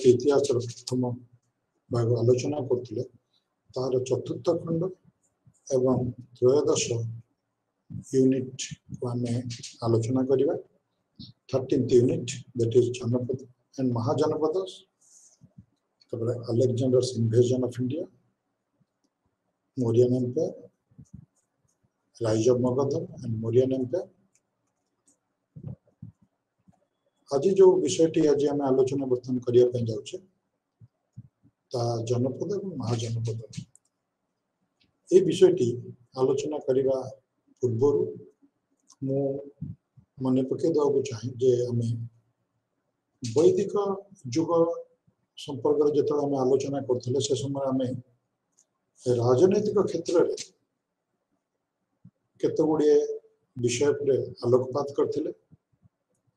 इतिहास प्रथम भाग आलोचना करथिले तार चतुर्थ खंड एवं त्रयोदश यूनिट को आम आलोचना करिबा 13th यूनिट दैट इज जनपद and महाजनपद Alexander's invasion of India, Mauryan Empire, rise of Magadha and Mauryan Empire. आज जो विषयटी आज आम आलोचना बर्तमान करने जाऊे जनपद और महाजनपद ये विषयटी आलोचना करने पूर्व मु मन पकई देवाक चाहे जे आम वैदिक जुग संपर्क जो आम आलोचना करते से समय आम राजनैतिक क्षेत्र में केते गुड़िए विषय पर आलोकपात करते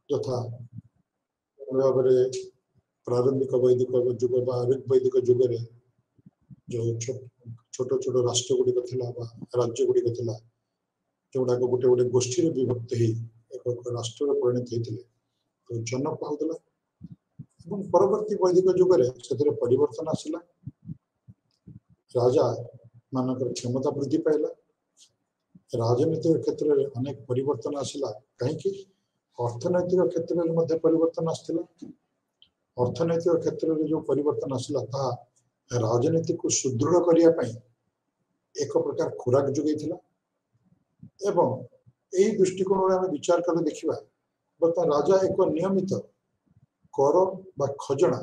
यथा भाव प्रारंभिक वैदिक जुग वैदिक जुग जो छोट छोट राष्ट्र गुड़िक राज्य गुड़िक जोड़ा गोटे गोटे गोष्ठी विभक्त हो एक राष्ट्र परिणत होते जनक होता परवर्ती वैदिक जुगे से परिवर्तन आसला राजा मानक क्षमता वृद्धि पाइला राजनीतिक क्षेत्र में अनेक परिवर्तन आसला कहीं अर्थनैतिक क्षेत्र में परिवर्तन आसला अर्थनैतिक क्षेत्र में जो परिवर्तन आसला राजनीति को सुदृढ़ करने एक प्रकार खुराक जोगैथिला एवं यही दृष्टिकोण आम विचार कर देखा बर्तमान राजा एक नियमित कर बा खजना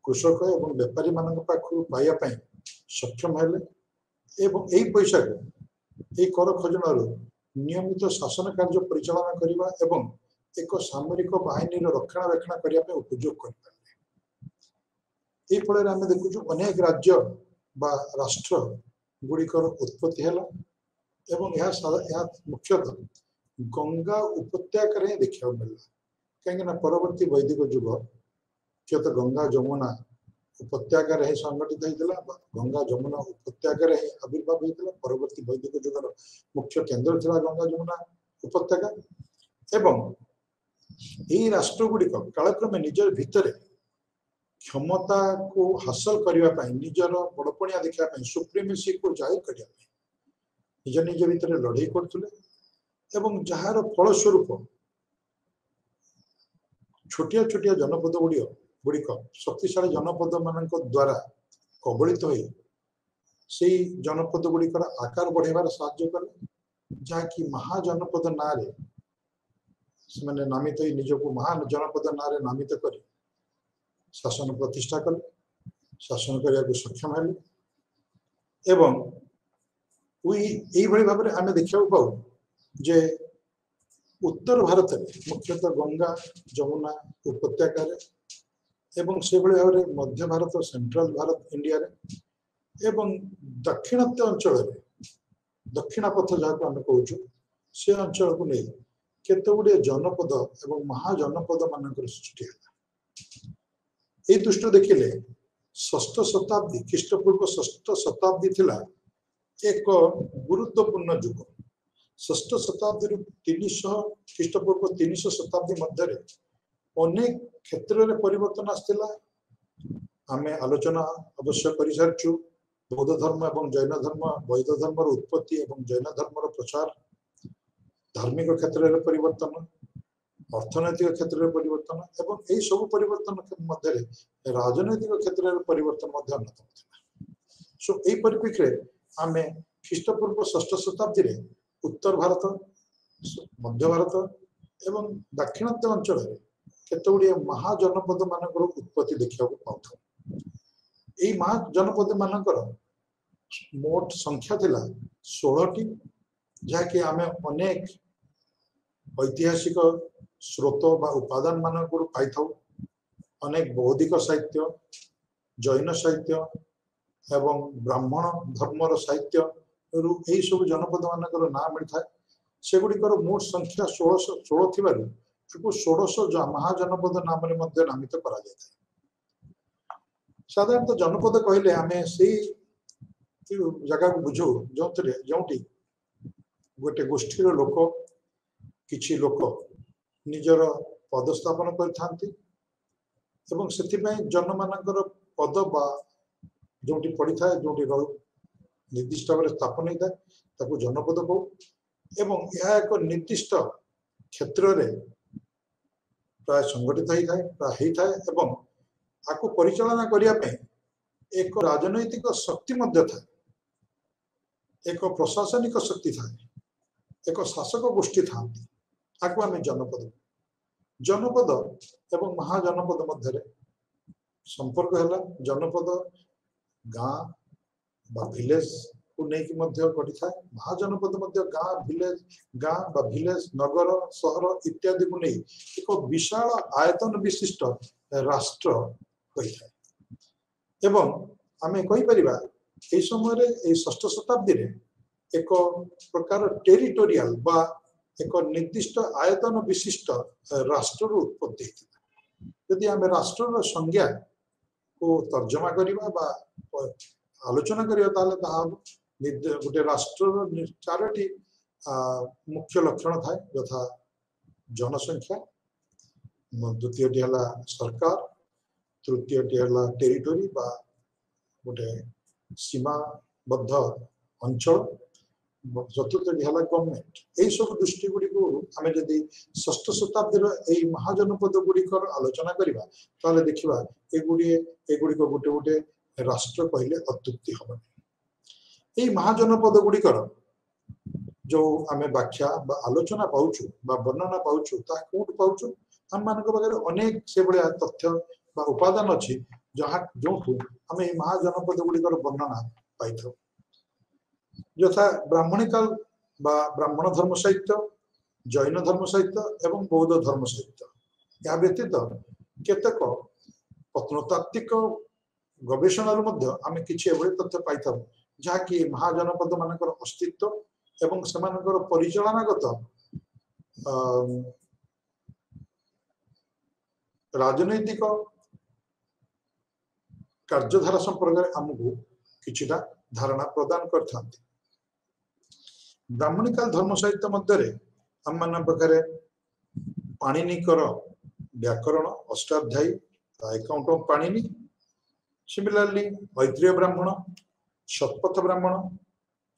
कृषक एवं व्यापारी मान पाइबा सक्षम हेले एवं यही पैसा को यही कर खजनार नियमित शासन कार्य परिचालना करने एवं एक सामरिक बाहिनी रक्षणाबेक्षण करने उपयोग कर फल आम देखु अनेक राज्य बा राष्ट्र गुड़िकर उत्पत्ति है मुख्यतः गंगा उपत्यका ही देखा मिलला कहीं परवर्ती वैदिक जुग मुख्यतः गंगा जमुना उपत्यका ही संगठित होता गंगा जमुना उपत्यका ही आविर्भाव होता परवर्ती वैदिक जुगर मुख्य केन्द्र था गंगा जमुना उपत्यका एवं यही राष्ट्र गुड़िक कालक्रमे निजर भितर क्षमता को हासिल करने निजर बड़पणिया देखा सुप्रीमेसी को जाहिर करने निज निज भितर लड़ाई करते एवं जार फलस्वरूप छोटिया छोटिया जनपद गुड़िक शक्तिशाली जनपद मान द्वारा कबलित हो जनपद गुड़िकर आकार बढ़ार साहाय्य कले जहाँकि महाजनपद ना नामित निजक महाजनपद ना नामित कर शासन प्रतिष्ठा कले शासन करने को सक्षम है एवं यही भाव में आम देखा पाऊ जे उत्तर भारत में मुख्यतः गंगा जमुना उपत्यका एवं से भाव में मध्य भारत सेंट्रल भारत इंडिया रे एवं दक्षिणात्य अंचल दक्षिणा पथ जहाँ आम कहूँ से अंचल को नहीं केते गुड़े जनपद एवं महाजनपद मान सृष्टि है ये दृष्टि देखिले षष्ठ शताब्दी ख्रीष्टपूर्व षष्ठ शताब्दी थिला एक गुरुत्वपूर्ण जुग षष्ठ शताब्दी 300 ख्रीष्टपूर्व 300 शताब्दी मध्य अनेक क्षेत्र में परिवर्तन आसला आम आलोचना अवश्य कर सारी बौद्ध धर्म और जैन धर्म बौद्ध धर्म उत्पत्ति और जैन धर्म प्रचार धार्मिक क्षेत्र में परिवर्तन अर्थनैतिक क्षेत्र में परिवर्तन एवं यही सब परिवर्तन मध्य राजनैतिक क्षेत्र में परिवर्तन अन्यतम सो यही परिप्रेक्षी आम ख्रीष्टपूर्व षष्ठ शताब्दी में उत्तर भारत मध्य भारत एवं दक्षिणात्य अंचल केते गुड़िए महाजनपद मान उत्पत्ति देखा पाऊ यही महाजनपद मान मोट संख्या थिला 16टी जहाँकि आम अनेक ऐतिहासिक स्रोत बा उपादान मान पाई अनेक बौद्धिक साहित्य जैन साहित्य एवं ब्राह्मण धर्मर साहित्य यही सब जनपद मान ना मिलता है सेगुड़िकर मोट संख्या 16 थी 16 महाजनपद नाम नामित करा जाता है साधारणतः जनपद कहले आम से जगह को बुझू जो गोटे गोष्ठीर लोक किछि लोक निजर पदस्थापन करथांती एवं से जन मानकर पद बा जोटी पड़ी था जोटी निर्दिष्ट भाव स्थापन होता है जनपद कहू एवं यह एक निर्दिष्ट क्षेत्र में प्राय संगठित होता है प्राय होता है एवं आपको परिचालना करने एक राजनैतिक शक्ति मध्य था एक प्रशासनिक शक्ति था एक शासक गोष्ठी था आपको आम जनपद जनपद एवं महाजनपद मध्य संपर्क है जनपद गाँ बा विलेज को लेकिन गढ़ी था महाजनपद गाँ विलेज नगर सहर इत्यादि को नहीं एक विशाल आयतन विशिष्ट राष्ट्र होता है एवं आम कही समय षष्ठ शताब्दी एक प्रकार टेरिटोरियल बा एक निर्दिष्ट आयतन विशिष्ट राष्ट्र उत्पत्ति यदि आम राष्ट्र संज्ञा को तर्जमा करवा बा आलोचना करिया गोटे राष्ट्र चारोटी मुख्य लक्षण थाए यथा जनसंख्या द्वितीयटी है सरकार तृतीयटी है टेरिटोरी बा गोटे सीमाबद्ध अंचल चतुर्थटी है गवर्नमेंट यही सब दृष्टि गुड़ी को आम जदि षष्ठ शताब्दी महाजनपद गुड़िकर आलोचना करवा ताले देखा एगुड़िक गोटे गोटे राष्ट्र कहले अत्युक्ति हम यही महाजनपद गुड़िकर जो आम व्याख्या आलोचना पाचु वर्णना पाचु कौट पाचु आम मान पाखे अनेक से भाया तथ्य उपादान अच्छी जहाँ जो आम महाजनपद गुड़िकर वर्णना पाई था यथा ब्राह्मणी काल ब्राह्मण धर्म साहित्य जैन धर्म साहित्य एवं बौद्ध धर्म साहित्य या व्यतीत केतक प्रत्नतात्विक गवेषण आम किसी तथ्य पाई था जहाँकि महाजनपद मानकर अस्तित्व एवं सेमानकर परिचालनागत राजनैतिक कार्यधारा संपर्क आमको किछिटा धारणा प्रदान करते ब्राह्मणी काल धर्म साहित्य मध्य आम मान पाखे पाणिनिकर व्याकरण Ashtadhyayi account of Panini similarly Maitreya ब्राह्मण शतपथ ब्राह्मण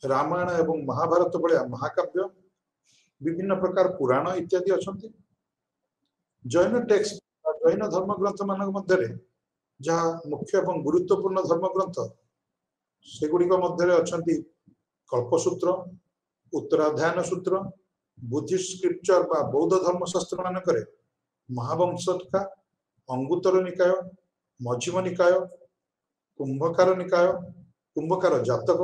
रामायण एवं महाभारत भाया महाकाव्य विभिन्न प्रकार पुराण इत्यादि अच्छा जैन टेक्स्ट जैन धर्म ग्रंथ मान मध्य जहाँ मुख्य एवं गुरुत्वपूर्ण धर्म ग्रंथ सेगुड़िक मध्य अच्छा कल्पसूत्र उत्तराध्यायन सूत्र बुद्धिस्ट स्क्रिप्चर बा बौद्ध धर्मशास्त्र मानक महावंशका अंगुत्तर निकाय मझिम निकाय कुंभकार जातक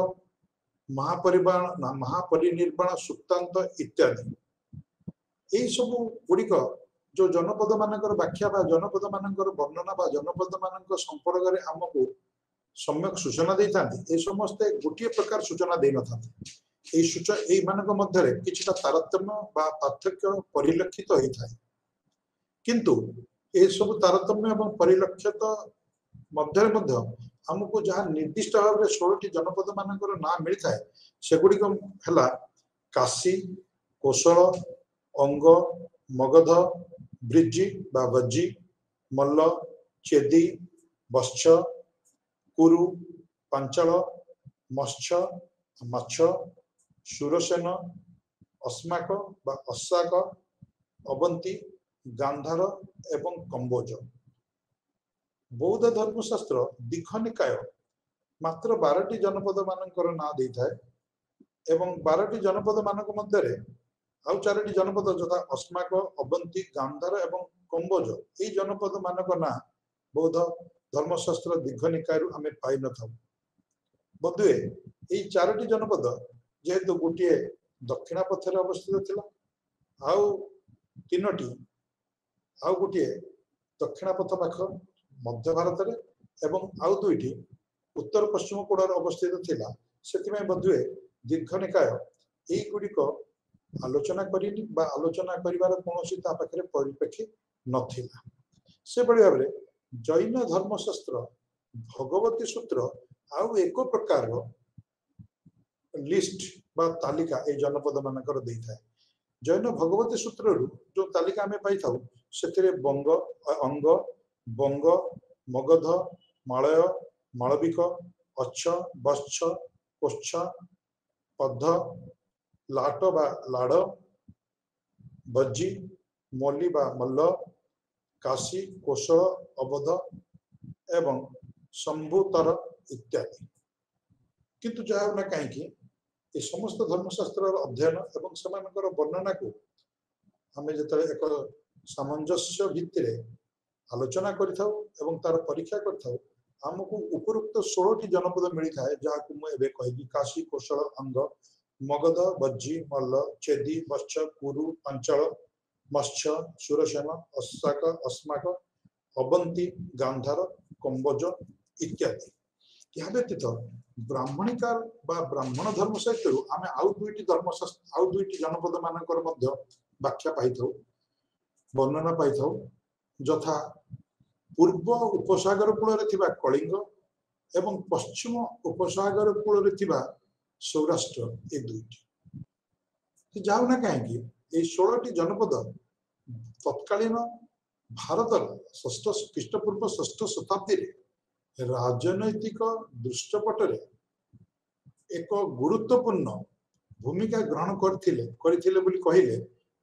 महापरिनिर्वाण सुक्तांत इत्यादि यही सब गुड़िक जो जनपद मानकर व्याख्या जनपद मानकर वर्णना जनपद मान संपर्क में आमको सम्यक सूचना दे था समस्ते गोटे प्रकार सूचना दे न था मध्य किछिटा तारतम्य पार्थक्य परिलक्षित होता है किंतु ये सब तारतम्य एवं परिलक्षित मध्य आमको जहाँ निर्दिष्ट भाव में 16 जनपद मानकर ना मिलता है सेगुड़िक है काशी कौशल अंग मगध ब्रिजी बा बज्जी मल्ल चेदी बत्स कुरु पांचाल मत्स्य माछ सुरसेन अस्माक बा अशाक अवंती गांधार एवं कंबोज बौद्ध धर्मशास्त्र दीघ निकाय मात्र 12टी जनपद मानकर ना दे था एवं 12टी जनपद मानक मध्य आउ 4टी जनपद जथा अस्माक अवंती गांधार एवं कंबोज ये जनपद मानक ना बौद्ध धर्मशास्त्र दीघ निकाय आम पाई न था बोधे ये 4टी जनपद जेहेतु गोटे दक्षिणा पथर अवस्थित थिला आउ 3टी आउ गोटे दक्षिणा पथ पाख मध्य भारत में एवं आउ 2टी उत्तर पश्चिम कोण अवस्थित थिला से बोधे दीर्घ निकाय यही गुड़िक आलोचना करनी आलोचना करिवार कौन पाखे परिप्रेक्षी नथिला से भाव में जैन धर्मशास्त्र भगवती सूत्र आउ एक प्रकार लिस्ट बा तालिका ए जनपद मानकर दे था जैन भगवती सूत्र जो तालिका आम पाई था से बंग अंग बंग, मगध, मालय, मालविक, अच्छ, बच्छ, कोच्छ, पद्ध, लाट बा लाड़, बज्जी, मल्ली बा मल्ल, काशी, कोशल, अवध एवं शंभुतर इत्यादि। किंतु जहाँ ना कहीं ये समस्त धर्मशास्त्र अध्ययन एवं समानकर वर्णना को आम जो एक सामंजस्य भित्तिर आलोचना करें तार परीक्षा करमको उपरोक्त 16 जनपद मिलता है जहाँ मुझे कहि काशी, कोशल, अंग, मगध, बज्जी, मल्ल, चेदी, वत्स, कुरु, पांचल, मत्स्य, सुरसेन, अशाक, अस्माक, अवंती, गांधार, कंबोज इत्यादि। यह व्यतीत ब्राह्मणिकार बा ब्राह्मण धर्म साहित्य आम आउ दुईटी जनपद मानकर व्याख्या पाई वर्णना पाई यथा पूर्व उपसागर कूल कलिंग एवं पश्चिम उपसागर कूल सौराष्ट्र ये दुईटी जाऊ ना कहीं ये 16 जनपद तत्कालीन भारत षष्ठ ख्रीष्टपूर्व 6ठ शताब्दी राजनैतिक दृष्टपटरे एक गुरुत्वपूर्ण भूमिका ग्रहण करथिले कहले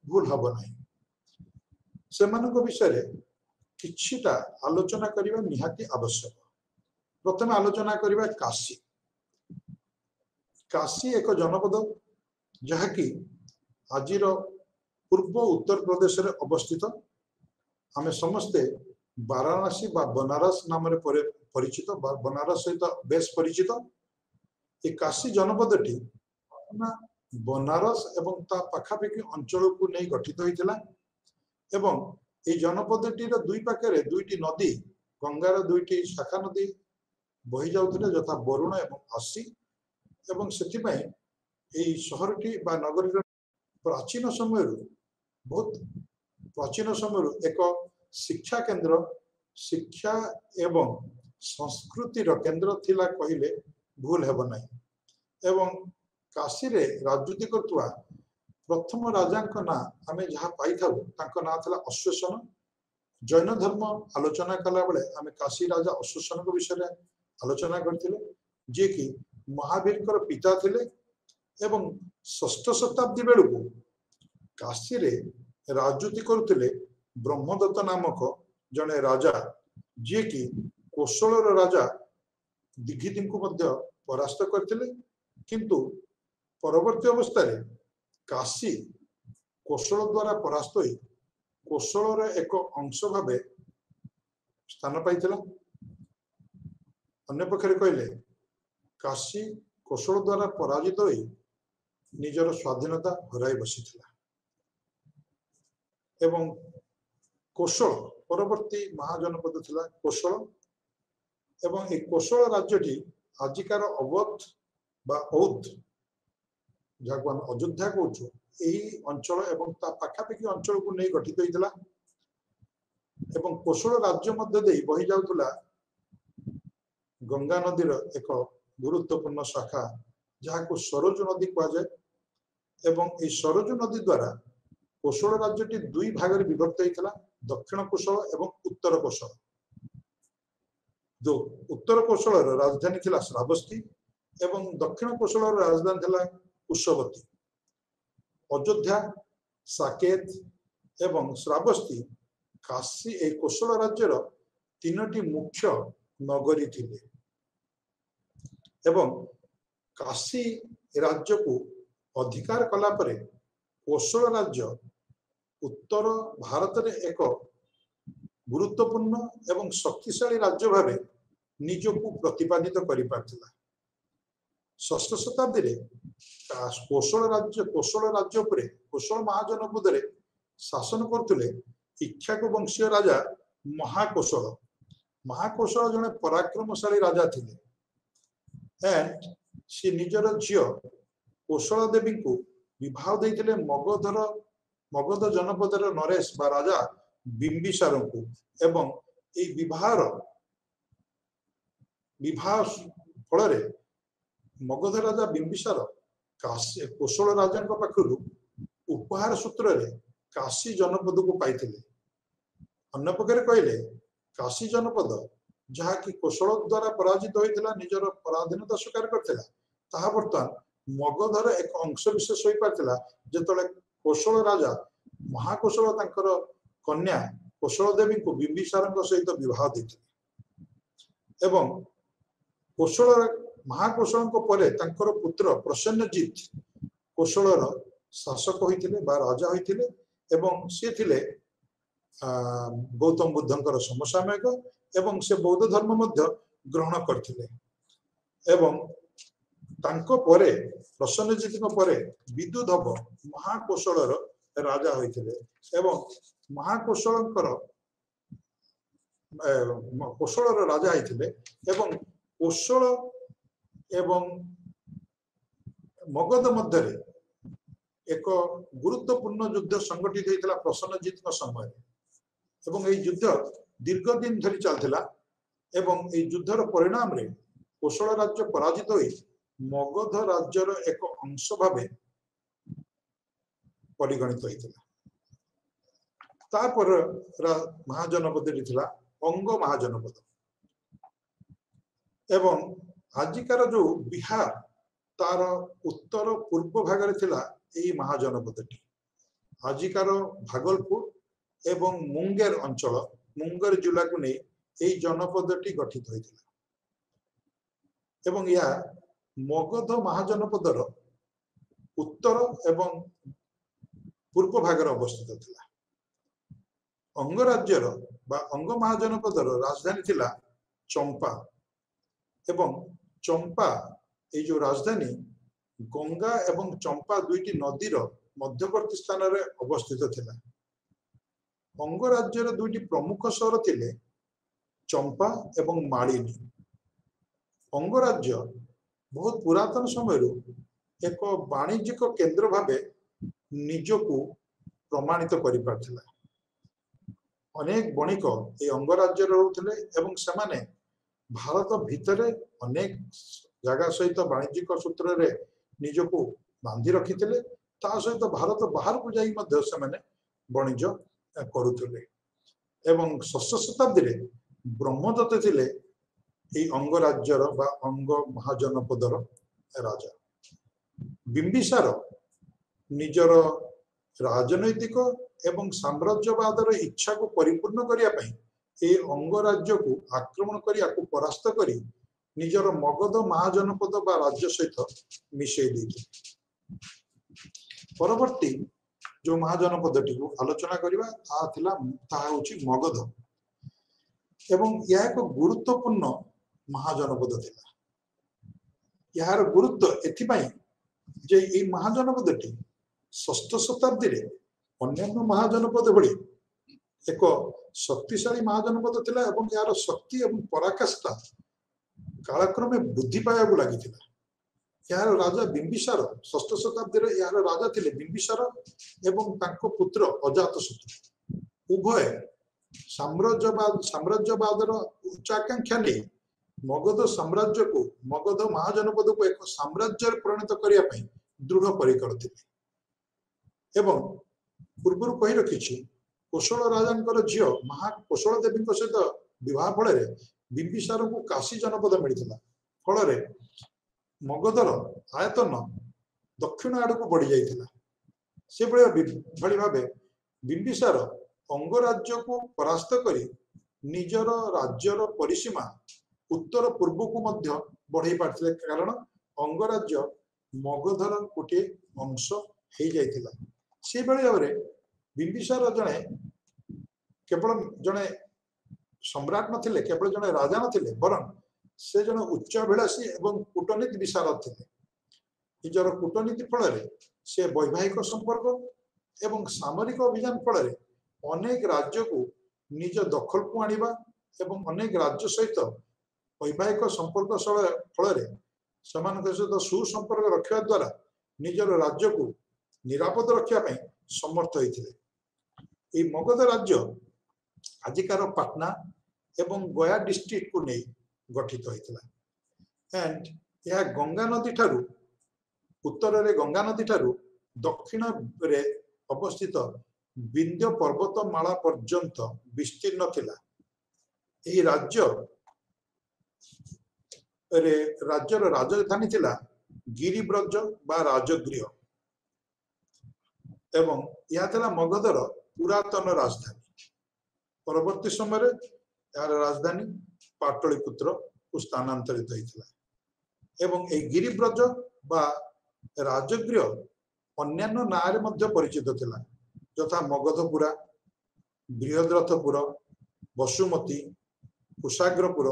भूल हम नहीं। से विषय किछिटा आलोचना करने निहाती आवश्यक। प्रथम आलोचना करबा काशी। काशी एक जनपद जहाँकि आजिर पूर्व उत्तर प्रदेश रे अवस्थित। आमे समस्ते वाराणसी बा बनारस नाम परिचित, बनारस सहित बेस परिचित। ये काशी जनपदटी बनारस एवं ता पाखापाखि अंचल को नहीं गठित होइतिला एवं ये जनपदटीर दुई पाखे दुईटी नदी गंगार दुईटी शाखा नदी बही जाउथिले यथा वरुण एवं आसी एवं सेथिपाई एई शहरटी बा नगरी प्राचीन समय बहुत प्राचीन समय एक शिक्षा केंद्र, शिक्षा एवं संस्कृतिर केंद्र थिला कहले भूल हेब नाही। एवं काशी रे राजनीति करतुआ प्रथम राजा ना आमे जहाँ पाई थाउ ना था अश्वेशन। जैन धर्म आलोचना कला बेले आमे काशी राजा अश्वेशन को विषय आलोचना करथिले जे कि महावीर पिता थिले एवं 6ठ शताब्दी बेलू काशी रे राजनीति करुथिले ब्रह्मदत्त नामक जने राजा जे कि कोशल राजा दिघिति को मध्य परास्त करथिले। किंतु परवर्ती अवस्था रे काशी कोशल द्वारा परास्त होई कोशल एक अंश भाव स्थान पाइथिला। अन्य पक्षरे कहले काशी कोशल द्वारा पराजित होई निजर स्वाधीनता हराई बसीथिला एवं कोशल परवर्ती महाजनपद थिला कोशल एवं एक कोशल राज्यटी आजिकार अवध बा औध जहाँ अयोध्या कहूँ यही अंचल एवं ता पाखापाखि अंचल को नहीं गठित होइतिला एवं कोशल राज्य मध्य दे बही जाउतला गंगा नदीर एक गुरुत्वपूर्ण शाखा जहाँ को सरोज नदी कहा जाए एवं ये सरोज नदी द्वारा कोशल राज्यटी दुई भाग में विभक्त होता दक्षिण कोशल एवं उत्तर कोशल। जो उत्तर कोशल राजधानी थिला श्रावस्ती एवं दक्षिण कोशल राजधानी थिला कुशवती। अयोध्या, साकेत एवं श्रावस्ती काशी एक कोशल राज्यर 3टी मुख्य नगरी थिले एवं काशी राज्य को अधिकार कला परे कोशल राज्य उत्तर भारत रे एक गुरुत्वपूर्ण एवं शक्तिशाली राज्य भाव निजको प्रतिपादित करि पारथिला। 6ठ शताब्दी रे कोशल राज्य पर कोशल महाजनपद रे शासन करथुले इक्ष्वाकु वंशीय राजा महाकोशल। महाकोशल जने पराक्रमशाली राजा थिले एंड सी निजर झियो कोशल देवी को विवाह देइथिले मगध जनपदर नरेश बा राजा बिंबिसार को एवं विवाह फल मगध राजा बिंबिसार काशी कोशल राजा पाखु उपहार सूत्र रे काशी जनपद को पाइथिले। अन्य पक्षरे कहले काशी जनपद जहाँकि कोशल द्वारा पराजित होता निजर पराधीनता स्वीकार करथिला ताहा बर्तमान मगधर एक अंश विशेष हो पारथिला जेतले कोशल राजा महाकोशल तांकर कन्या कोशल देवी को बिंबिसार सहित विवाह देथिले एवं कोशल महाकोशल परे तांकर पुत्र प्रसन्नजीत कोशलर शासक होइथिले बा राजा होइथिले एवं से थिले गौतम बुद्धंकर समसामयिक एवं से बौद्ध धर्म मध्य ग्रहण करथिले एवं तांको परे प्रसन्नजीत परे विदुधव महाकोशलर राजा होइथिले एवं महाकोशलकर कोशलर राजा होइथिले एवं कोशल एवं मगध मध्य एक गुरुत्वपूर्ण युद्ध संगठित होता प्रसन्नजीत समय एवं ये युद्ध दीर्घ दिन धरी चलता एवं ये युद्धर परिणाम रे कोशल राज्य पराजित होई मगध राज्यर एक अंश भावे परिगणित होता तापर महाजनपद अंग महाजनपद एवं आजिकार जो बिहार तार उत्तर पूर्व भाग यही महाजनपदटी आजिकार भागलपुर एवं मुंगेर अंचल मुंगेर जिला को नहीं यही जनपदटी गठित होता एवं यह मगध महाजनपदर उत्तर एवं पूर्व भाग अवस्थित था अंगराज्यर बा अंग महाजनपदर राजधानी थिला चंपा एवं चंपा ये जो राजधानी गंगा एवं चंपा दुईटी नदीर मध्यवर्ती स्थान रे अवस्थित थिला अंगराज्यर दुईटी प्रमुख सहर थिले चंपा एवं मालिनी अंगराज्य बहुत पुरातन समय एक वाणिज्यिक केंद्र भावे निजको प्रमाणित करि पारथिला अनेक बणिक ये अंगराज्य रोथले एवं सेमाने भारत भितर अनेक जगह सहित वाणिज्यिक सूत्र रे निजको बांधी रखिथिले ता सहित भारत बाहर को जाई मध्य सेमाने वाणिज्य करुथिले एवं 6th शताब्दी रे ब्रह्मदत्त थिले ए अंगराज्यर बा अंग महाजनपदर राजा बिंबिसार निजर राजनैतिक एवं साम्राज्यवादर इच्छा को परिपूर्ण करिया पई ए अंगराज्य को आक्रमण करी आकु परास्त करी निजर मगध महाजनपद बा राज्य सहित मिशेई देथि परवर्ती जो महाजनपदटी को आलोचना करिबा ता होछि मगध एवं यह एक गुरुत्वपूर्ण महाजनपद थिला यार गुरुत्व एथिपाई जे ए महाजनपदटी 6th शताब्दी रे अन्य महाजनपद भली एक शक्तिशाली महाजनपद थिला एवं यार शक्ति एवं पराकाष्ठा कालक्रमे वृद्धि पाया लगी यार राजा बिंबिसार 6th शताब्दी रे यार राजा थिले बिंबिसार एवं तांको पुत्र अजातशत्रु उभय साम्राज्यवादर उच्चाकांक्षा नहीं मगध साम्राज्य को मगध महाजनपद को एक साम्राज्य परिणत करिया पई दृढ़ परिकर थिले एवं पूर्व कही रखी कोशल राजा झील महाकोशल देवी सहित विवाह फल बिंबिसार को काशी जनपद मिलता फल मगधर आयतन दक्षिण आड़ को बढ़ी जाता से भली भाव बिंबिसार अंगराज्य को परास्त कर निजर राज्यर परिसीमा उत्तर पूर्व को मध्य बढ़ई पारथिले कारण अंगराज्य मगधर गोटे अंश हो जाइथिला से भाव में बिंबिसार जड़े केवल जड़े सम्राट नथिले केवल जड़े राजा नथिले बरं से जड़े उच्चाभिलाषी एवं कूटनीति विशारद थे निजर कूटनीति फल से वैवाहिक संपर्क एवं सामरिक अभियान फल अनेक राज्य को निज दखल को आनिबा एवं अनेक राज्य सहित वैवाहिक संपर्क फल सहित सुसंपर्क रखा द्वारा निजर राज्य को निरापद रखा समर्थ होते मगध राज्य आजिकार पाटना एवं गया डिस्ट्रिक्ट को नहीं गठित होता एंड यह गंगा नदी ठारू उत्तर रे गंगा नदी ठारू दक्षिण रे अवस्थित विंध्य पर्वतमाला पर्यंत विस्तीर्ण थिला ଏହି राज्यर राजधानी थिला गिरिब्रज बा राजगृह एवं यह थिला मगधर पुरातन राजधानी। परवर्ती समय यार राजधानी पाटलिपुत्र को स्थानांतरित होता एवं ए गिरिब्रज बा राजगृह अन्यान्य नारे मध्य परिचित थिला यथा मगधपुरा, बृहद्रथपुर, वसुमती, कुशाग्रपुर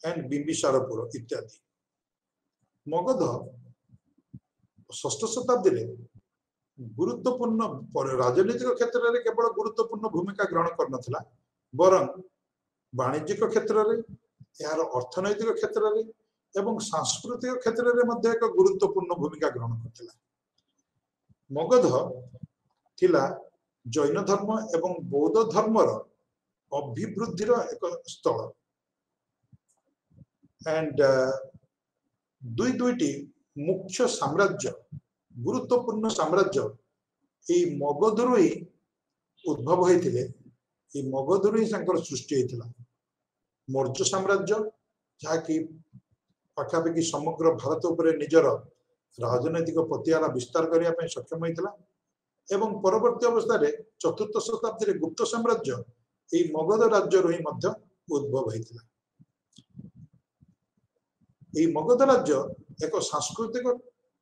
एंड बिंबिसारपुर इत्यादि। मगध 6th शताब्दी रे गुरुत्वपूर्ण राजनीतिक क्षेत्र में केवल गुरुत्वपूर्ण भूमिका ग्रहण करनथिला बरं वाणिज्यिक क्षेत्र में यार अर्थनैतिक क्षेत्र में एवं सांस्कृतिक क्षेत्र में मध्य एक गुरुत्वपूर्ण भूमिका ग्रहण करथिला। मगध थिला जैन धर्म एवं बौद्ध धर्मर अभिवृद्धिर एक स्थल एंड दुईटी मुख्य साम्राज्य गुरुत्वपूर्ण साम्राज्य ये मगधरु ही उद्भव होते मगधरु ही सृष्टि होता। मौर्य साम्राज्य जहाँकि पाखापाखि समग्र भारत उपरे निजर राजनैतिक पतियाला विस्तार करने सक्षम होता एवं परवर्ती अवस्था 4th शताब्दी गुप्त साम्राज्य ये मगध राज्य ही उद्भव होता। ये मगध राज्य एक सांस्कृतिक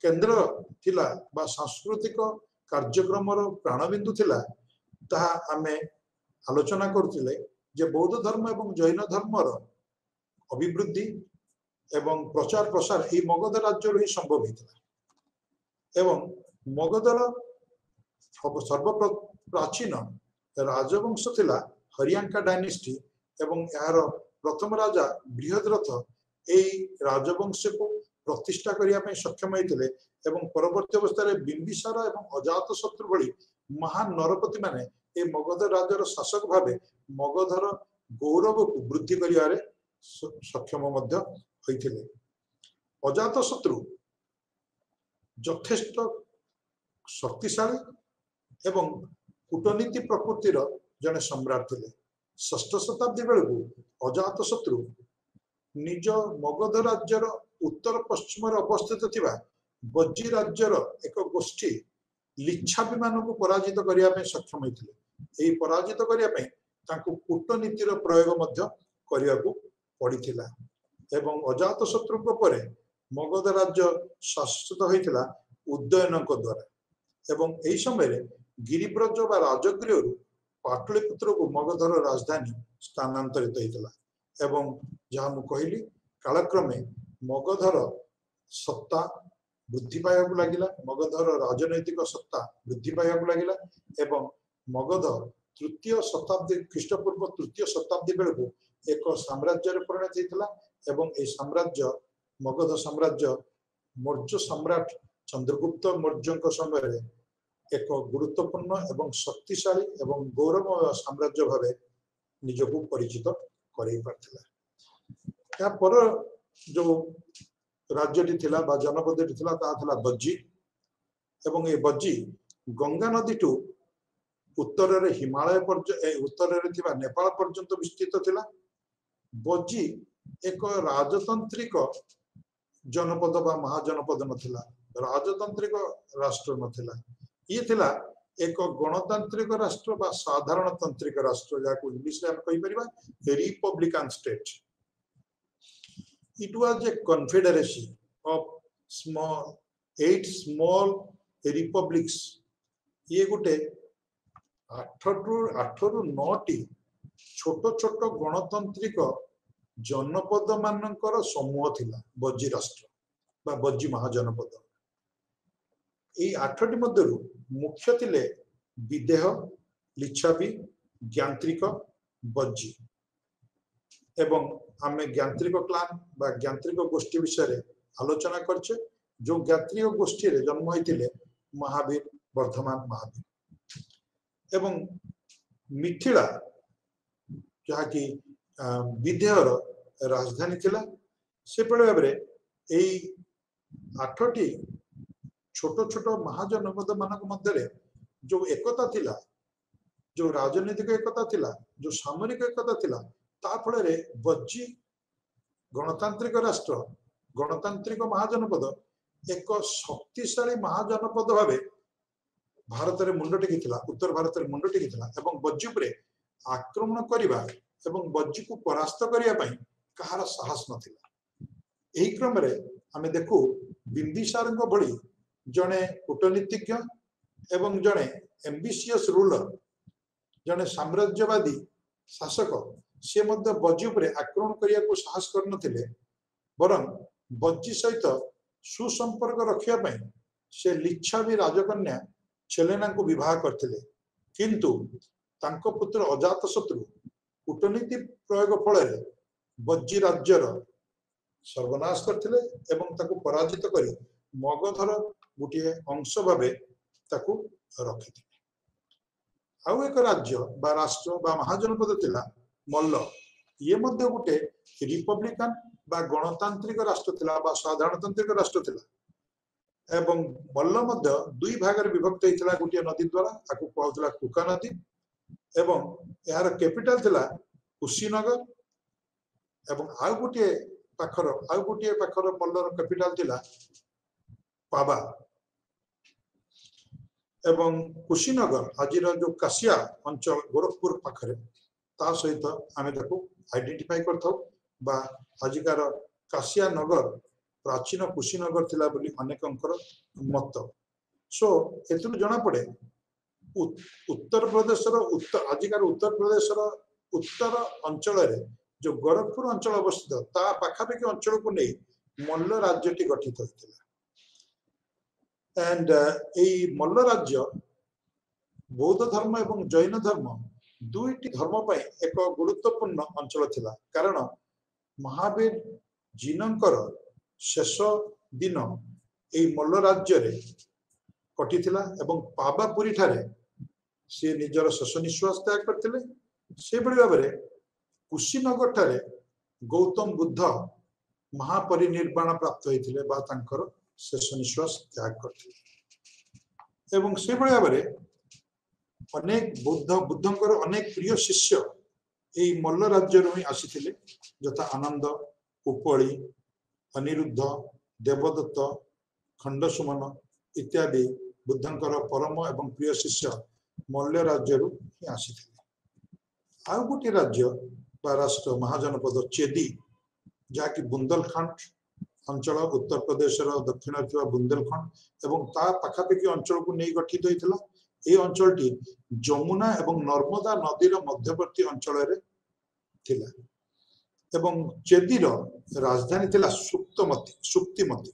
केंद्र थिला बा सांस्कृतिक कार्यक्रम प्राणबिंदु थिला ताहा आमे आलोचना करथिले जे बौद्ध धर्म एवं जैन धर्मर अभिवृद्धि एवं प्रचार प्रसार ये मगध राज्य ही संभव होता एवं मगधर सर्व प्राचीन राजवंश थिला हरियांका डायनेस्टी एवं यार प्रथम राजा बृहद्रथ ए राजवंश को प्रतिष्ठा करने सक्षम होते एवं परवर्ती अवस्था बिंबिसार एवं अजातशत्रु भली महान नरपति माने ए मगध राज्यर शासक भावे मगधर गौरव को वृद्धि करियारे सक्षम होते। अजातशत्रु यथेष्ट शक्तिशाली एवं कूटनीति प्रकृतिर जने सम्राट थे। 6th शताब्दी बेलू अजातशत्रु निज मगध राज्यर उत्तर पश्चिम अवस्थित थिबा बज्जी राज्यर एक गोष्ठी लिच्छाबी मानक पराजित करने सक्षम होते। पराजित करने कूटनीतिर प्रयोग करने को पड़ता एवं अजातशत्रु परे मगध राज्य शासित होता उदयन द्वारा एवं यही समय गिरिब्रज बा राजगृह पाटलिपुत्र को मगधर राजधानी स्थानांतरित होता एवं जहाँ मु कहली कालक्रमे मगधर सत्ता वृद्धि पाया लगिला, मगधर राजनैतिक सत्ता वृद्धि पाया लगिला एवं मगध 3य शताब्दी ख्रीष्टपूर्व 3य शताब्दी बेलू एक साम्राज्य परिणत होता एवं ए साम्राज्य मगध साम्राज्य मौर्य सम्राट चंद्रगुप्त मौर्य समय एक गुरुत्वपूर्ण एवं शक्तिशाली एवं गौरवमय साम्राज्य भावे निजको परिचित करई पारथिला। या पर जो राज्यटी थिला बा जनपदटी थिला ता थिला बज्जी एवं ए बज्जी गंगा नदी टू उत्तर रे हिमालय उत्तर रे थिबा नेपाल पर्यंत विस्तृत थिला। बज्जी एक राजतांत्रिक जनपद बा महाजनपद नथिला, राजतांत्रिक राष्ट्र नथिला। ये थिला एक गणतांत्रिक राष्ट्र बा साधारणतांत्रिक राष्ट्र जाको इंग्लिश रे हम कहि परिबा Republican state. It was a confederacy of 8 small republics। ये गोटे 8 रु 9 टी छोट छोट गणतांत्रिक जनपद मानकर समूह थिला बज्जी राष्ट्र बा बज्जी महाजनपद। ये 8 टी मध्यरु मुख्य थिले विदेह, लिच्छाबी, ज्ञांत्रिक, बज्जी एवं आमे ज्ञांत्रिक क्लान बा ज्ञांत्रिक गोष्ठी विषय आलोचना करछे। जो ज्ञांत्रिक गोष्ठी रे जन्म होइतिले महावीर, वर्धमान महावीर एवं मिथिला जहा कि विदेहर राजधानी थिला। से पड़े भाबरे एई 8टी छोट छोट महाजनपद मानक मध्यरे जो एकता थिला, जो राजनीतिक एकता थिला, जो सामरिक एकता थिला, ता फल बज्जी गणतांत्रिक राष्ट्र गणतांत्रिक महाजनपद एक शक्तिशाली महाजनपद भाव भारत में मुंड टेकी उत्तर भारत में मुंड टेकी बज्जी पर आक्रमण करने एवं बज्जी को परास्त करने कहार साहस नथिला। क्रम आम देखू बिंबिसार भली जड़े कूटनीतिज्ञ एवं जड़े एम्बिशियस रूलर जड़े साम्राज्यवादी शासक सी बज्जी उपर आक्रमण करने को साहस करनथिले बरं बज्जी सहित सुसंपर्क रखापी से लिच्छवी राजकन्या छेलेना को विवाह करथिले किंतु तांको पुत्र अजातशत्रु कूटनीति प्रयोग फल बज्जी राज्यर सर्वनाश करथिले एवं ताको पराजित करी मगधर गोटे अंश भावे ताको रखिथिले। आउ एक राज्य बा राष्ट्र बा महाजनपद तिला मल्ल ये मध्य गोटे रिपब्लिकान बा गणतांत्रिक राष्ट्र थिला बा साधारणतांत्रिक राष्ट्र थिला एवं मल्ल मध्य दुई भाग रे विभक्त होइथिला गोटे नदी द्वारा आकु कहउथिला कुका नदी एवं यार कैपिटल थिला कुशीनगर एवं आउ गोटे पाखर मल्लर कैपिटल थिला पाबा एवं कुशीनगर आज जो काशिया अंचल गोरखपुर पाखरे ता सहित आमे ताको आइडेंटिफाई करथौ बा आजिकार काशिया नगर प्राचीन कुशीनगर थिला बोली अनेकंकर मत। सो एतु जना पड़े उत्तर प्रदेश आजिकार उत्तर प्रदेश उत्तर अंचल जो गोरखपुर अंचल अवस्थित ता पाखापाखि अंचल को नहीं मल्ल राज्यटी गठित होता एंड मल्ल राज्य बौद्ध धर्म एवं जैन धर्म दुईटी धर्म पर एक गुरुत्वपूर्ण अंचल थिला कारण महावीर जीनकर शेष दिन मल्ल राज्य रे कटिथिला एवं पावापुरी ठारे से निजर शेष निश्वास त्याग करथिले। से बड़ी भाव में कुशीनगर ठारे गौतम बुद्ध महापरिनिर्वाण प्राप्त होइथिले बा तांकर शेष निश्वास त्याग करथिले एवं से बड़ी भाव में अनेक बुद्धंकर अनेक प्रिय शिष्य यही मल्ल राज्य ही आसीथिले यथा आनंद उपली अनिरुद्ध देवदत्त खंडसुमन इत्यादि बुद्धंकर परम एवं प्रिय शिष्य मल्ल राज्य ही आसीथिले। आउ गोटे राज्य बा राष्ट्र महाजनपद चेदी जहाँकि बुंदेलखंड अंचल उत्तर प्रदेश दक्षिण बुंदेलखंड एवं ता पाखापाखि अंचल को नहीं गठित होता। ये अंचलटी जमुना एवं नर्मदा नदीर मध्यवर्ती अंचल थिला एवं चेदीर राजधानी थिला सुक्तिमती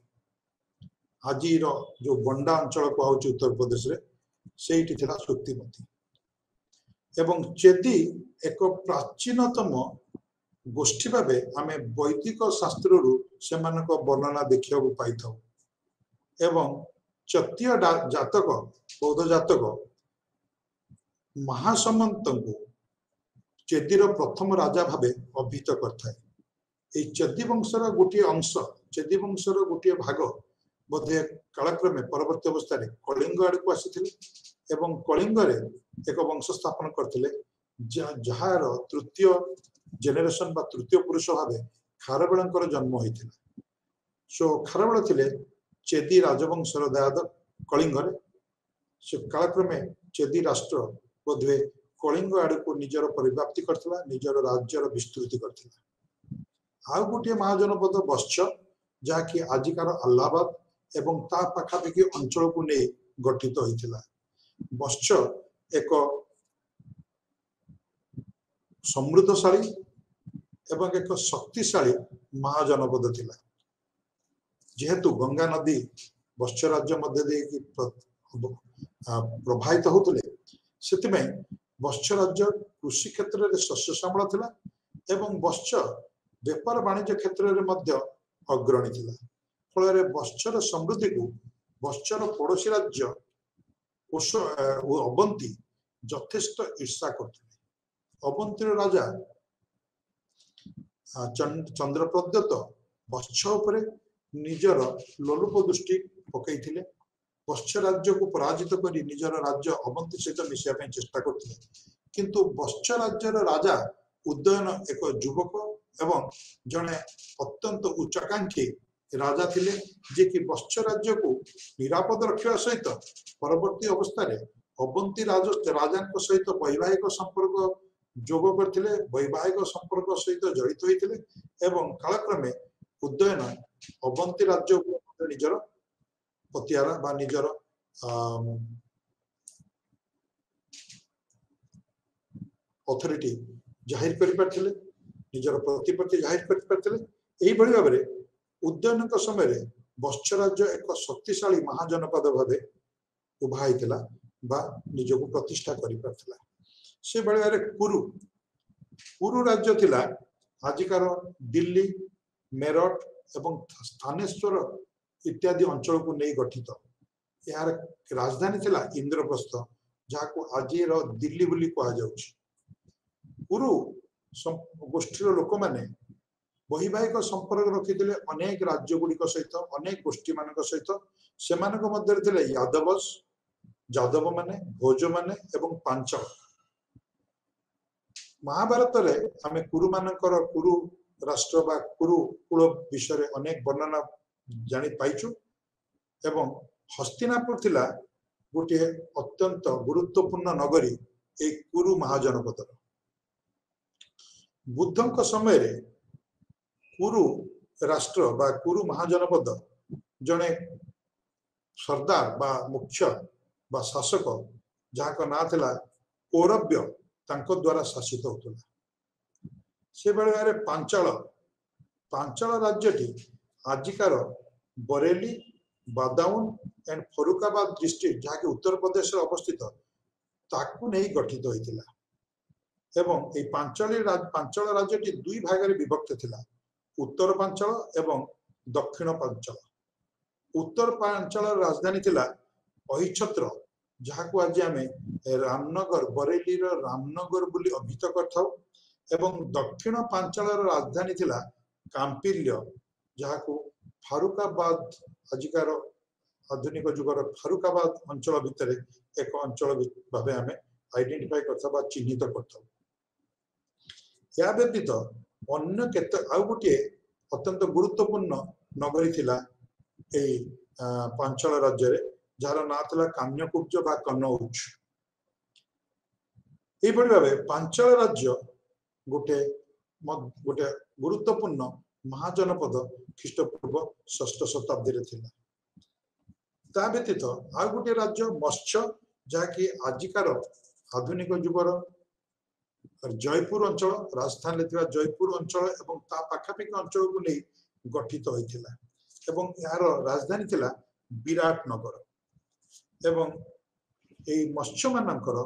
आज जो बंडा अंचल कहूँ उत्तर प्रदेश रे सेठी थिला सुक्तिमती एवं चेदी एक प्राचीनतम गोष्ठी भावे आम वैदिक शास्त्र से वर्णना देखा पाई था एवं चतीय जातक बौद्ध जातक महासमंत को चेदीर प्रथम राजा भावे अभिहित करथाए। चेदी वंशर गोटे अंश चेदी वंशर गोटे भाग बोधे कालक्रमे परवर्ती अवस्था कलिंग आड़ को आसी एवं कलिंग एक वंश स्थापन करथिले जार तृतीय जेनेरेशन बा तृतीय पुरुष भावे खारवेलंकर जन्म होइथिला। सो खारवेल थिले चेदी राजवंशर दयाद कलिंग से कालक्रमे चेदी राष्ट्र बोधे कलिंग आड़ को निजर परिव्याप्ति करथिला निजर राज्यर विस्तृति करथिला। आउ गोटे महाजनपद बश्च जहाँकि आजिकार अल्लाहाबाद एवं ता पाखापाखि अंचल को नहीं गठित होइथिला। बश्च एक समृद्धशाली एवं एक शक्तिशाली महाजनपद थिला जेहेतु गंगा नदी बश्च राज्य मध्य प्रभावित होते से बश्च राज्य कृषि क्षेत्र में शस्य श्यामल थिला एवं बश्च व्यापार वाणिज्य क्षेत्र में अग्रणी थिला। फल बश्चर समृद्धि को बश्चर पड़ोशी राज्य अवंती यथेष्ट ईर्षा करथिले। अवंतीर राजा चंद्रप्रद्योत बश्च उपरे निजर लोलुप दृष्टि पकईथिले। बश्च राज्य को पराजित करी निजर राज्य अवंती सहित मिशिया चेष्टा करथिले किंतु बश्च राज्यर राजा उदयन एक युवक एवं जने अत्यंत उच्चाकांक्षी राजा थिले जे कि बत्स राज्य को निरापद रखा सहित परवर्ती अवस्था रे अवंती राजा सहित वैवाहिक संपर्क जोग करथिले वैवाहिक संपर्क सहित जड़ित होइथिले एवं कालक्रमे उदयन अवंती राज्य को निजर पतियारा बा निजर अथॉरिटी जाहिर कर पारथिले निजर प्रतिपत्ति जाहिर कर पारथिले एही भली भाबरे उदयन समय रे बत्स राज्य एक शक्तिशाली महाजनपद भाबे उभा होइतिला बा निजको प्रतिष्ठा करि पारथिला से बळे बारे कुरु राज्य थिला आजिकार दिल्ली मेरठ एवं स्थानेश्वर इत्यादि अंचल को नहीं गठित यार राजधानी थिला इंद्रप्रस्थ जहाँ को आज दिल्ली बोली कहा जाउछि कुरु गोष्ठीर लोक माने वैवाहिक संपर्क रखिथिले अनेक राज्य गुड़िक सहित अनेक गोष्ठी मानक सहित सेमानक मध्य थिले यादव माने भोज माने एवं पांचल महाभारत रे आमे कुरु मानकर कुरु राष्ट्र बा कुरु कुल विषय रे अनेक वर्णना जानि पाइछु एवं हस्तिनापुर थिला गोटे अत्यंत गुरुत्वपूर्ण नगरी एक कुरु महाजनपद बुद्धंक समय रे कुरु राष्ट्र बा कुरु महाजनपद जने सरदार बा मुख्य बा शासक जहाँ का ना थिला कौरव्य तांको द्वारा शासित होतला से बेले पांचाल राज्यटी आजिकार बरेली बादाउन एंड फरुखाबाद डिस्ट्रिक्ट जहाँ की उत्तर प्रदेश अवस्थित ताकू नहीं गठित होइतिला एवं ए पांचाल राज्यटी दुई भाग रे विभक्त थिला उत्तर पांचाल एवं दक्षिण पांचाल उत्तर पांचाल राजधानी थिला अहिछत्र जहाँ को आज आम रामनगर बरेली रामनगर बोली अभिहित करथाउ एवं दक्षिण पांचाल राजधानी थिला कांपिल्य जहाँ को फारुखाबाद आजिकार आधुनिक जुगर फारुखाबाद अंचल भितर एक अंचल भाव आम आइडेंटिफाई करथाउ चिन्हित करथाउ या व्यतीत अन्य केते आउ गोटे अत्यंत गुरुत्वपूर्ण नगरी थिला ए पांचाल राज्य रे जार ना थिला काम्यकुब्ज बा कन्नौज ए बड़ी भाबे पांचाल राज्य गोटे गोटे गुरुत्वपूर्ण महाजनपद ख्रीष्टपूर्व 6ठ शताब्दी रे थिला ता व्यतीत आउ गोटे राज्य मत्स्य जहाँकि आजिकार आधुनिक जुगर जयपुर अंचल राजस्थान में जयपुर अंचल एवं ता पाखापाखि अंचल को नहीं गठित होइथिला एवं यार राजधानी थिला विराटनगर एवं ए मत्स्य मानकर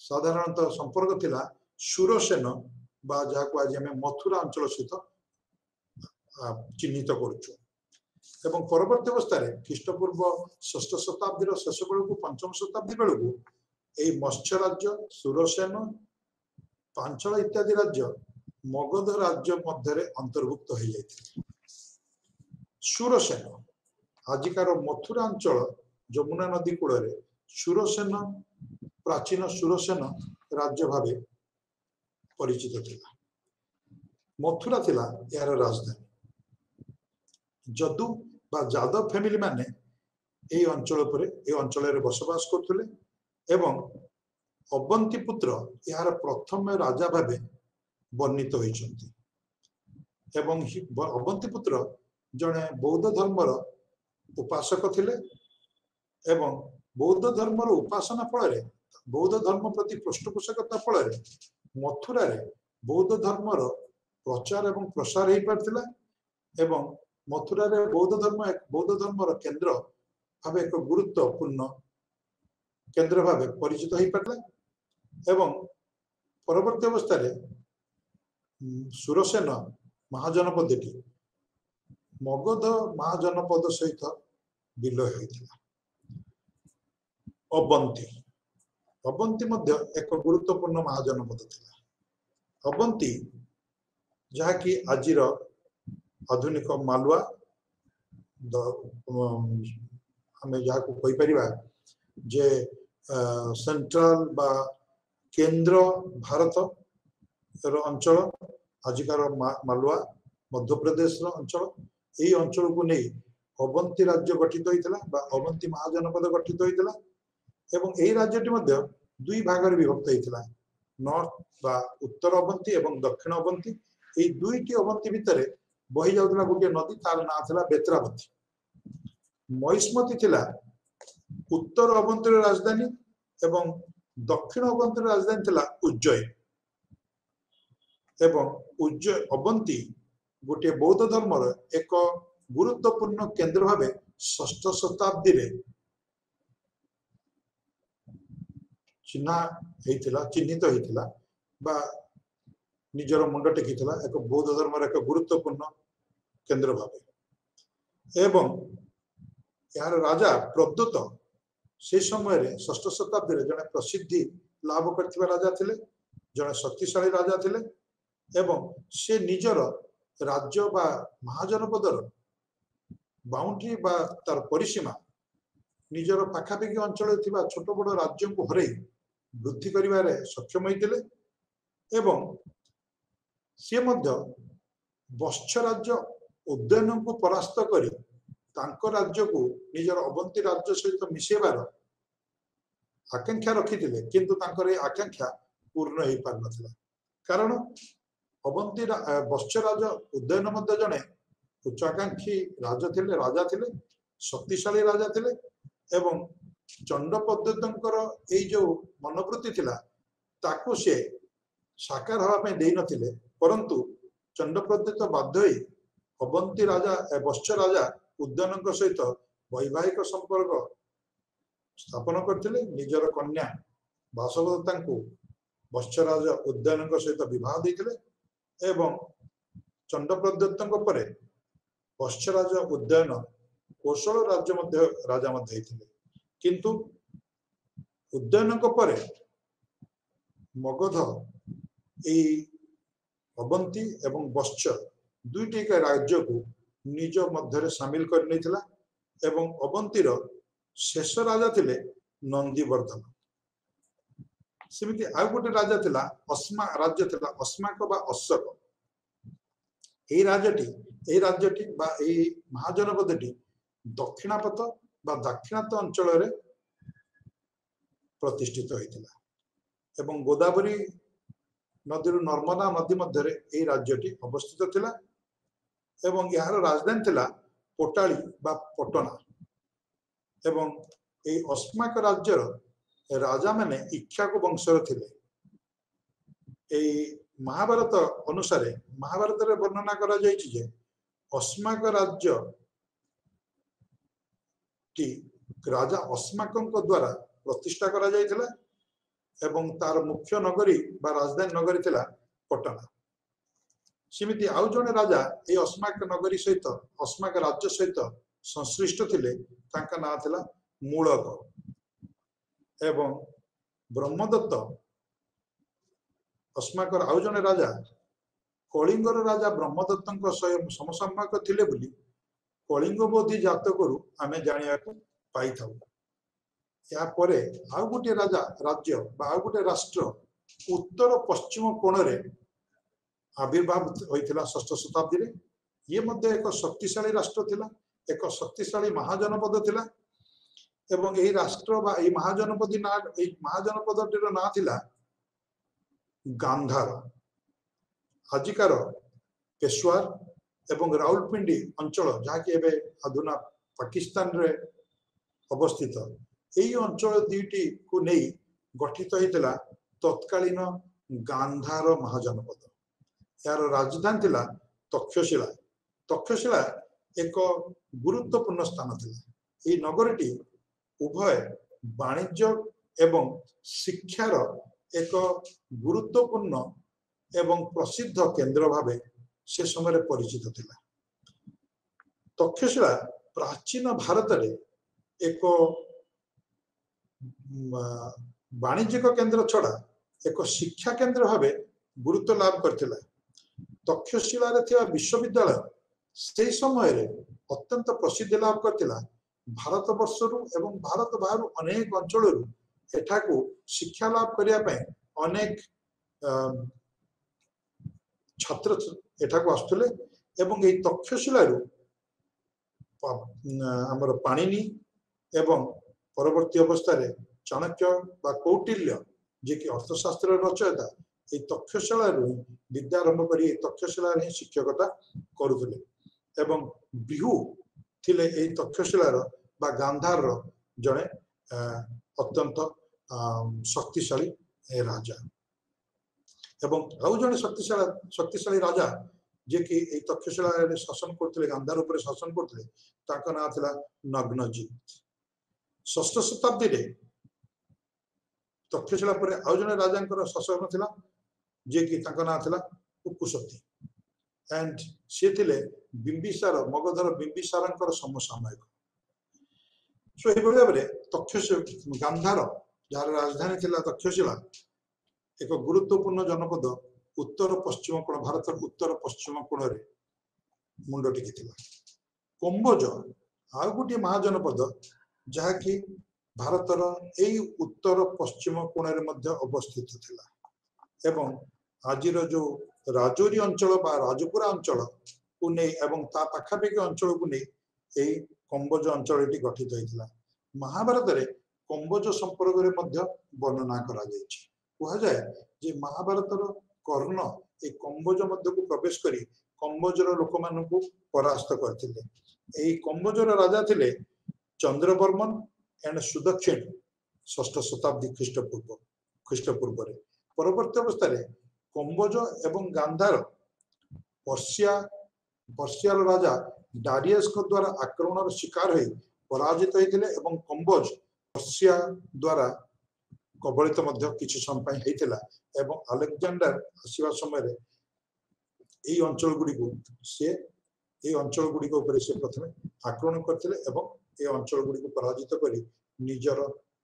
साधारणतः संपर्क थिला शूरसेन बा जहाँ को आज आम मथुरा अंचल सहित चिन्हित करुचु एवं परवर्ती अवस्था ख्रीष्टपूर्व 6ठ शताब्दी शेष बेलू पंचम शताब्दी बेलू ए मत्स्य राज्य शूरसेन पांचल इत्यादि राज्य मगध राज्य मध्य अंतर्भुक्त हो जाते शूरसेन आजिकार मथुरा अंचल यमुना नदी कूल शूरसेन प्राचीन शूरसेन राज्य भाव परिचित थिला मथुरा थिला यार राजधानी जदु बा जादव फैमिली माने ए अंचल पर ए अंचल रे बसवास करथुले एवं अवंती पुत्र यार प्रथम राजा भावे वर्णित होइछंती एवं अवंती पुत्र जने बौद्ध धर्मर उपासक थिले एवं बौद्ध धर्मर उपासना फल बौद्ध धर्म प्रति पृष्ठपोषकता फल मथुरा रे बौद्ध धर्मर प्रचार एवं प्रसार हो पारथिला एवं मथुरा रे बौद्ध धर्मर केंद्र भाव एक गुरुत्वपूर्ण केंद्र भाव परिचित हो पारला एवं परवर्ती अवस्था शूरसेन महाजनपदटी मगध महाजनपद सहित विलय होइथिला अवंती मध्य एक गुरुत्वपूर्ण महाजनपद थिला अवंती जहाँकि आजिर आधुनिक मालवा हमें जहाँ को कहि परिबा जे सेंट्रल बा केंद्र भारत अंचल आजिकार मालवा मध्य प्रदेश अंचल यही अंचल को नहीं अवंती राज्य गठित होता अवंती महाजनपद गठित होता एवं यही राज्यटी मध्य दुई भाग विभक्त होता नॉर्थ बा उत्तर अवंती एवं दक्षिण अवंती ये दुईटी अवंती भितर बही जाउतला गोटे नदी तार ना थिला बेत्रावती महिष्मती थिला उत्तर अवंतीर राजधानी एवं दक्षिण अवंतीर राजधानी थिला उज्जैन एवं उज्जैन अवंती गोटे बौद्ध धर्मर एक गुरुत्वपूर्ण केंद्र भावे षष्ठ शताब्दी रे चिन्हित होता बा निजर मुंड टेकिथिला एक बौद्ध धर्मर एक गुरुत्वपूर्ण केंद्र भावे एवं यार राजा प्रद्युत से समय रे षष्ठ शताब्दी रे जने प्रसिद्धि लाभ करथिबा राजा थिले जने शक्तिशाली राजा थिले एवं से निजर राज्य बा महाजनपदर बाउंड्री बा तार परिसीमा निजर पाखापाखि अंचल थिबा छोट बड़ राज्य को हरै वृद्धि करिवारे सक्षम होइतिले एवं से मध्य बत्स राज्य उद्ययन को परास्त करी तांको राज्य को निजर अवंती राज्य सहित मिसेबार आकांक्षा रखिथिले किंतु तांकर ए आकांक्षा पूर्ण होई पार नथिला कारण अवंती बत्स राजा उद्ययन मध्य जने उच्चाकांक्षी राजा थिले शक्तिशाली राजा थिले एवं चंड पद्धतंकर ए जो मनोवृत्ति थिला ताकू से साकार हवा पे देई नथिले परंतु चंड पद्धत बाध्य होई अवंती राजा बत्स राजा उद्ययन सहित वैवाहिक संपर्क स्थापन करथिले निजर कन्या वासवदत्ता को बत्स राजा उद्ययन सहित विवाह देथिले एवं चंड पद्धतंक परे बत्स राजा उद्ययन कौशल राज्य मध्य राजा मध्य होइथिले किंतु उद्ययन परे मगध ए अवंती एवं बत्स दुईटी राज्य को निज मध्य सामिल कर नैथिला एवं अवंतीर शेष राजा थिले नंदीवर्धन सेमिति आउ गोटे राजा थिला अस्मा राज्य थिला अस्माक बा अशोक ए राज्यटी बा ए महाजनपदटी दक्षिणापथ बा दाक्षिणात अंचल रे प्रतिष्ठित होइतिला एवं गोदावरी नदी नर्मदा नदी मध्य ए राज्यटी अवस्थित थिला एवं यार राजधानी थिला पोटाली बा पटना एवं ए अस्माक राज्यर राजा माने इक्ष्वाकु वंशर थिले ए महाभारत अनुसार महाभारत रे वर्णना करा जायछि जे अस्माक राज्य टी राजा अस्माकंक द्वारा प्रतिष्ठा करा जायथिला एवं तार मुख्य नगरी बा राजधानी नगरी थिला पटना सेमिति आउ जने राजा ए अस्माक नगरी सहित अस्माक राज्य सहित संश्लिष्ट थिले तांका ना थिला मूलक एवं ब्रह्मदत्त अस्माकर आउ जने राजा कलिंगर राजा ब्रह्मदत्तଙ୍କ समसामयिक थिले बोली कलिंग बोधी जातकरू आमे जानिया को पाई थाउ या परे आउ गोटे राजा राज्य बा आउ गोटे राष्ट्र उत्तर पश्चिम कोण रे आविर्भाव होइथिला षष्ठ शताब्दी रे ये मध्य एक शक्तिशाली राष्ट्र थिला एक शक्तिशाली महाजनपद थिला एवं एही राष्ट्र बा एही महाजनपदी ना एही महाजनपदटीर ना थिला गांधार आजिकार पेशवार एवं राउलपिंडी अंचल जहाँ कि एबे आधुना पाकिस्तान रे अवस्थित एही अंचल दुईटी को नहीं गठित होइतिला तत्कालीन गांधार महाजनपद यार राजधानी थिला तक्षशिला तक्षशिला एक गुरुत्वपूर्ण स्थान थिला एही नगरटी उभय वाणिज्य एवं शिक्षार एक गुरुत्वपूर्ण एवं प्रसिद्ध केंद्र भावे से समय परिचित थिला तक्षशिला प्राचीन भारत रे एक वाणिज्यिक केंद्र छड़ा एक शिक्षा केंद्र भावे गुरुत्व लाभ करथिला तक्षशिला रे थिबा विश्वविद्यालय से समय रे अत्यंत प्रसिद्धि लाभ करथिला भारत वर्षरु एवं भारत बाहर अनेक अंचलरु एठाकू शिक्षा लाभ करिया पय अनेक ଛାତ୍ର ଏଠାକୁ ଆସୁଥିଲେ ଏବଂ ଏଇ ତକ୍ଷଶିଳାରୁ ଆମର ପାଣିନି ଏବଂ ପରବର୍ତ୍ତୀ ଅବସ୍ଥାରେ ଚାଣକ୍ୟ ବା କୌଟିଲ୍ୟ ଯିଏକି ଅର୍ଥଶାସ୍ତ୍ରର ରଚୟିତା এই তক্ষশিଳାରୁ ବିଦ୍ୟା ଆରମ୍ଭ କରି এই ତକ୍ଷଶିଳାରେ ହିଁ ଶିକ୍ଷକତା କରୁଥିଲେ ଏବଂ ବିହୁ ଥିଲେ এই ତକ୍ଷଶିଳାର ବା ଗାନ୍ଧାରର ଜଣେ ଅତ୍ୟନ୍ତ ଶକ୍ତିଶାଳୀ ରାଜା ଏବଂ ଆଉ ଜଣେ ଶକ୍ତିଶାଳୀ ରାଜା ଯିଏକି এই ତକ୍ଷଶିଳାରେ ଶାସନ କରୁଥିଲେ ଗାନ୍ଧାର ଉପରେ ଶାସନ କରୁଥିଲେ ତାଙ୍କ ନାଁ ଥିଲା ନଗ୍ନଜିତ ଷଷ୍ଠ ଶତାବ୍ଦୀରେ ତକ୍ଷଶିଳା ପରେ ଆଉ ଜଣେ ରାଜାଙ୍କର ଶାସନ ଥିଲା ଯିଏକି ତାଙ୍କ ନାଁ ଥିଲା ଉକୁସତି and ସେ ଥିଲେ ବିମ୍ବିସାର ମଗଧର ବିମ୍ବିସାରଙ୍କର ସମସାମୟିକ ସୋ ଏହିଭଳି ଭାବରେ ତକ୍ଷଶିଳା ଗାନ୍ଧାର ଯାହାର ରାଜଧାନୀ ଥିଲା ତକ୍ଷଶିଳା ଏକ ଗୁରୁତ୍ୱପୂର୍ଣ୍ଣ ଜନପଦ ଉତ୍ତର ପଶ୍ଚିମ କୋଣ ଭାରତର ଉତ୍ତର ପଶ୍ଚିମ କୋଣରେ ମୁଣ୍ଡ ଟେକିଥିଲା କମ୍ବୋଜ ଆଉ ଗୋଟିଏ ମହାଜନପଦ ଯାହାକି ଭାରତର ଏଇ ଉତ୍ତର ପଶ୍ଚିମ କୋଣରେ ମଧ୍ୟ ଅବସ୍ଥିତ ଥିଲା ଏବଂ ଆଜିର ଯୋଉ ରାଜୌରୀ ଅଞ୍ଚଳ ବା ରାଜପୁରା ଅଞ୍ଚଳକୁ ନେଇ ଏବଂ ତା ପାଖାପାଖି ଅଞ୍ଚଳକୁ ନେଇ ଏହି କମ୍ବୋଜ ଅଞ୍ଚଳଟି ଗଠିତ ହୋଇଥିଲା ମହାଭାରତରେ କମ୍ବୋଜ ସମ୍ପର୍କରେ ମଧ୍ୟ ବର୍ଣ୍ଣନା କରାଯାଇଛି କୁହାଯାଏ ଯେ ମହାଭାରତର କର୍ଣ୍ଣ এই କମ୍ବୋଜ ମଧ୍ୟକୁ ପ୍ରବେଶ କରି କମ୍ବୋଜର ଲୋକମାନଙ୍କୁ ପରାସ୍ତ କରିଥିଲେ ଏହି କମ୍ବୋଜର ରାଜା ଥିଲେ ଚନ୍ଦ୍ରବର୍ମନ and ସୁଦକ୍ଷିଣ ଷଷ୍ଠ ଶତାବ୍ଦୀ ଖ୍ରୀଷ୍ଟପୂର୍ବରେ ପରବର୍ତ୍ତୀ ଅବସ୍ଥାରେ କମ୍ବୋଜ ଏବଂ ଗାନ୍ଧାର ପର୍ସିଆର ରାଜା ଡାରିୟସଙ୍କ ଦ୍ୱାରା ଆକ୍ରମଣର ଶିକାର ହୋଇ ପରାଜିତ ହୋଇଥିଲେ ଏବଂ କମ୍ବୋଜ ପର୍ସିଆ ଦ୍ୱାରା କବଳିତ ମଧ୍ୟ କିଛି ସମୟ ପାଇଁ ହେଇଥିଲା ଏବଂ ଆଲେକଜାଣ୍ଡାର ଆସିବା ସମୟରେ এই ଅଞ୍ଚଳଗୁଡ଼ିକୁ ଉପରେ ସେ ପ୍ରଥମେ ଆକ୍ରମଣ କରିଥିଲେ ଏବଂ এই ଅଞ୍ଚଳଗୁଡ଼ିକୁ ପରାଜିତ କରି ନିଜର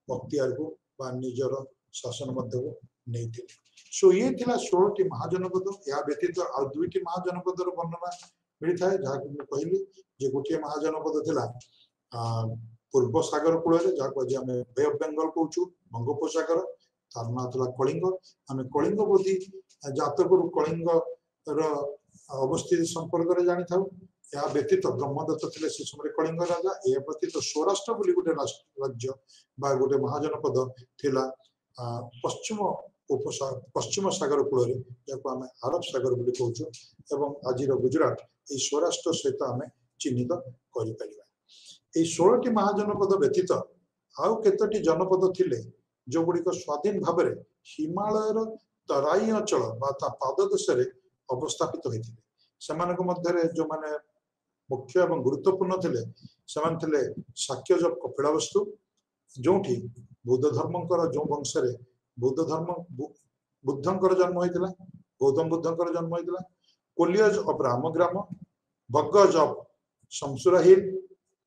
ଅକ୍ତିଆରକୁ ବା ନିଜର ଶାସନ ମଧ୍ୟକୁ ନେଇଥିଲେ ସୋ ଇଏ ଥିଲା 16ଟି ମହାଜନପଦ ଏହା ବ୍ୟତୀତ ଆଉ 2ଟି ମହାଜନପଦର ବର୍ଣ୍ଣନା ମିଳିଥାଏ ଯାହାକୁ ମୁଁ କହିଲି ଯେ ଗୋଟିଏ ମହାଜନପଦ ଥିଲା ପୂର୍ବ ସାଗର କୂଳରେ ଯାହାକୁ ଆଜି ଆମେ ବେ ଅଫ ବେଙ୍ଗଲ କହୁଛୁ ବଙ୍ଗୋପସାଗର ତାର ନାଁ ଥିଲା କଳିଙ୍ଗ ଆମେ କଳିଙ୍ଗ ବୋଧି ଜାତକରୁ କଳିଙ୍ଗର ଅବସ୍ଥିତି ସମ୍ପର୍କରେ ଜାଣିଥାଉ ଏହା ବ୍ୟତୀତ ବ୍ରହ୍ମଦତ୍ତ ଥିଲେ ସେ ସମୟରେ କଳିଙ୍ଗ ରାଜା ଏହା ବ୍ୟତୀତ ସୌରାଷ୍ଟ୍ର ବୋଲି ଗୋଟେ ରାଜ୍ୟ ବା ଗୋଟେ ମହାଜନପଦ ଥିଲା ପଶ୍ଚିମ ସାଗର କୂଳରେ ଯାହାକୁ ଆମେ ଆରବ ସାଗର ବୋଲି କହୁଛୁ ଏବଂ ଆଜିର ଗୁଜରାଟ এই ସୌରାଷ୍ଟ୍ର ସହିତ ଆମେ ଚିହ୍ନିତ କରିପାରିବା এই 16ଟି ମହାଜନପଦ ବ୍ୟତୀତ ଆଉ କେତୋଟି ଜନପଦ ଥିଲେ ଯୋଉଗୁଡ଼ିକ ସ୍ୱାଧୀନ ଭାବରେ ହିମାଳୟର ତରାଇ ଅଞ୍ଚଳ ବା ତା ପାଦଦେଶରେ ଅବସ୍ଥାପିତ ହୋଇଥିଲେ ସେମାନଙ୍କ ମଧ୍ୟରେ ଯୋଉମାନେ ମୁଖ୍ୟ ଏବଂ ଗୁରୁତ୍ୱପୂର୍ଣ୍ଣ ଥିଲେ ସେମାନେ ଥିଲେ ଶାକ୍ୟଜ କପିଳବସ୍ତୁ ଯୋଉଠି ବୌଦ୍ଧ ଧର୍ମଙ୍କର ଯୋଉ ବଂଶରେ ବୁଦ୍ଧଙ୍କର ଜନ୍ମ ହୋଇଥିଲା ଗୌତମ ବୁଦ୍ଧଙ୍କର ଜନ୍ମ ହୋଇଥିଲା Koliyas of Ramagrama Bhaggas of Sumsumara hill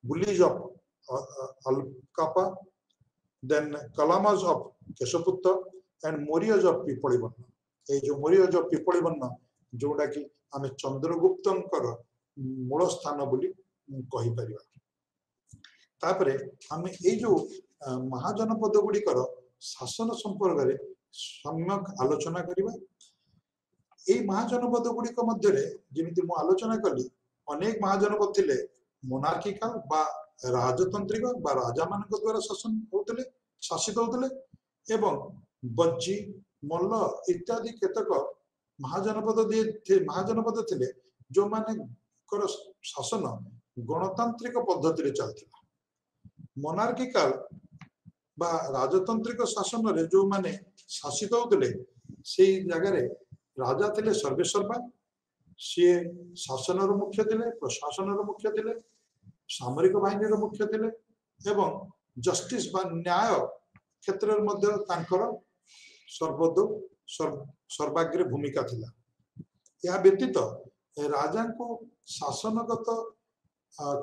Bulis of Allakappa then Kalamas of Kesaputta and Moriyas of Pipphalivana এই ଯୋଉ ମୋରିୟଜ ଅଫ ପିପଳିବନ୍ନ ଯୋଉଟା କି ଆମେ ଚନ୍ଦ୍ରଗୁପ୍ତଙ୍କର ମୂଳ ସ୍ଥାନ ବୋଲି କହିପାରିବା ତାପରେ ଆମେ ଏଇ ଯୋଉ ମହାଜନପଦ ଗୁଡ଼ିକର ଶାସନ ସମ୍ପର୍କରେ ସମ୍ୟକ ଆଲୋଚନା କରିବା এই ମହାଜନପଦ ଗୁଡ଼ିକ ମଧ୍ୟରେ ଯେମିତି ମୁଁ ଆଲୋଚନା କଲି ଅନେକ ମହାଜନପଦ ଥିଲେ ମୋନାର୍କିକାଲ ବା ରାଜତାନ୍ତ୍ରିକ ବା ରାଜାମାନଙ୍କ ଦ୍ୱାରା ଶାସିତ ହେଉଥିଲେ ଏବଂ ବଜ୍ଜି ମଲ୍ଲ ଇତ୍ୟାଦି କେତେକ ମହାଜନପଦ ଥିଲେ ଯୋଉମାନଙ୍କର ଶାସନ ଗଣତାନ୍ତ୍ରିକ ପଦ୍ଧତିରେ ଚାଲିଥିଲା ମୋନାର୍କିକାଲ ବା ରାଜତାନ୍ତ୍ରିକ ଶାସନରେ ଯୋଉମାନେ ଶାସିତ ହେଉଥିଲେ ସେଇ ଜାଗାରେ ରାଜା ଥିଲେ ସର୍ବେସର୍ବା ସିଏ ଶାସନର ମୁଖ୍ୟ ଥିଲେ ପ୍ରଶାସନର ମୁଖ୍ୟ ଥିଲେ ସାମରିକ ବାହିନୀର ମୁଖ୍ୟ ଥିଲେ ଏବଂ ଜଷ୍ଟିସ ବା ନ୍ୟାୟ କ୍ଷେତ୍ରରେ ମଧ୍ୟ ତାଙ୍କର ସର୍ବାଗ୍ରେ ଭୂମିକା ଥିଲା ଏହା ବ୍ୟତୀତ ରାଜାଙ୍କୁ ଶାସନଗତ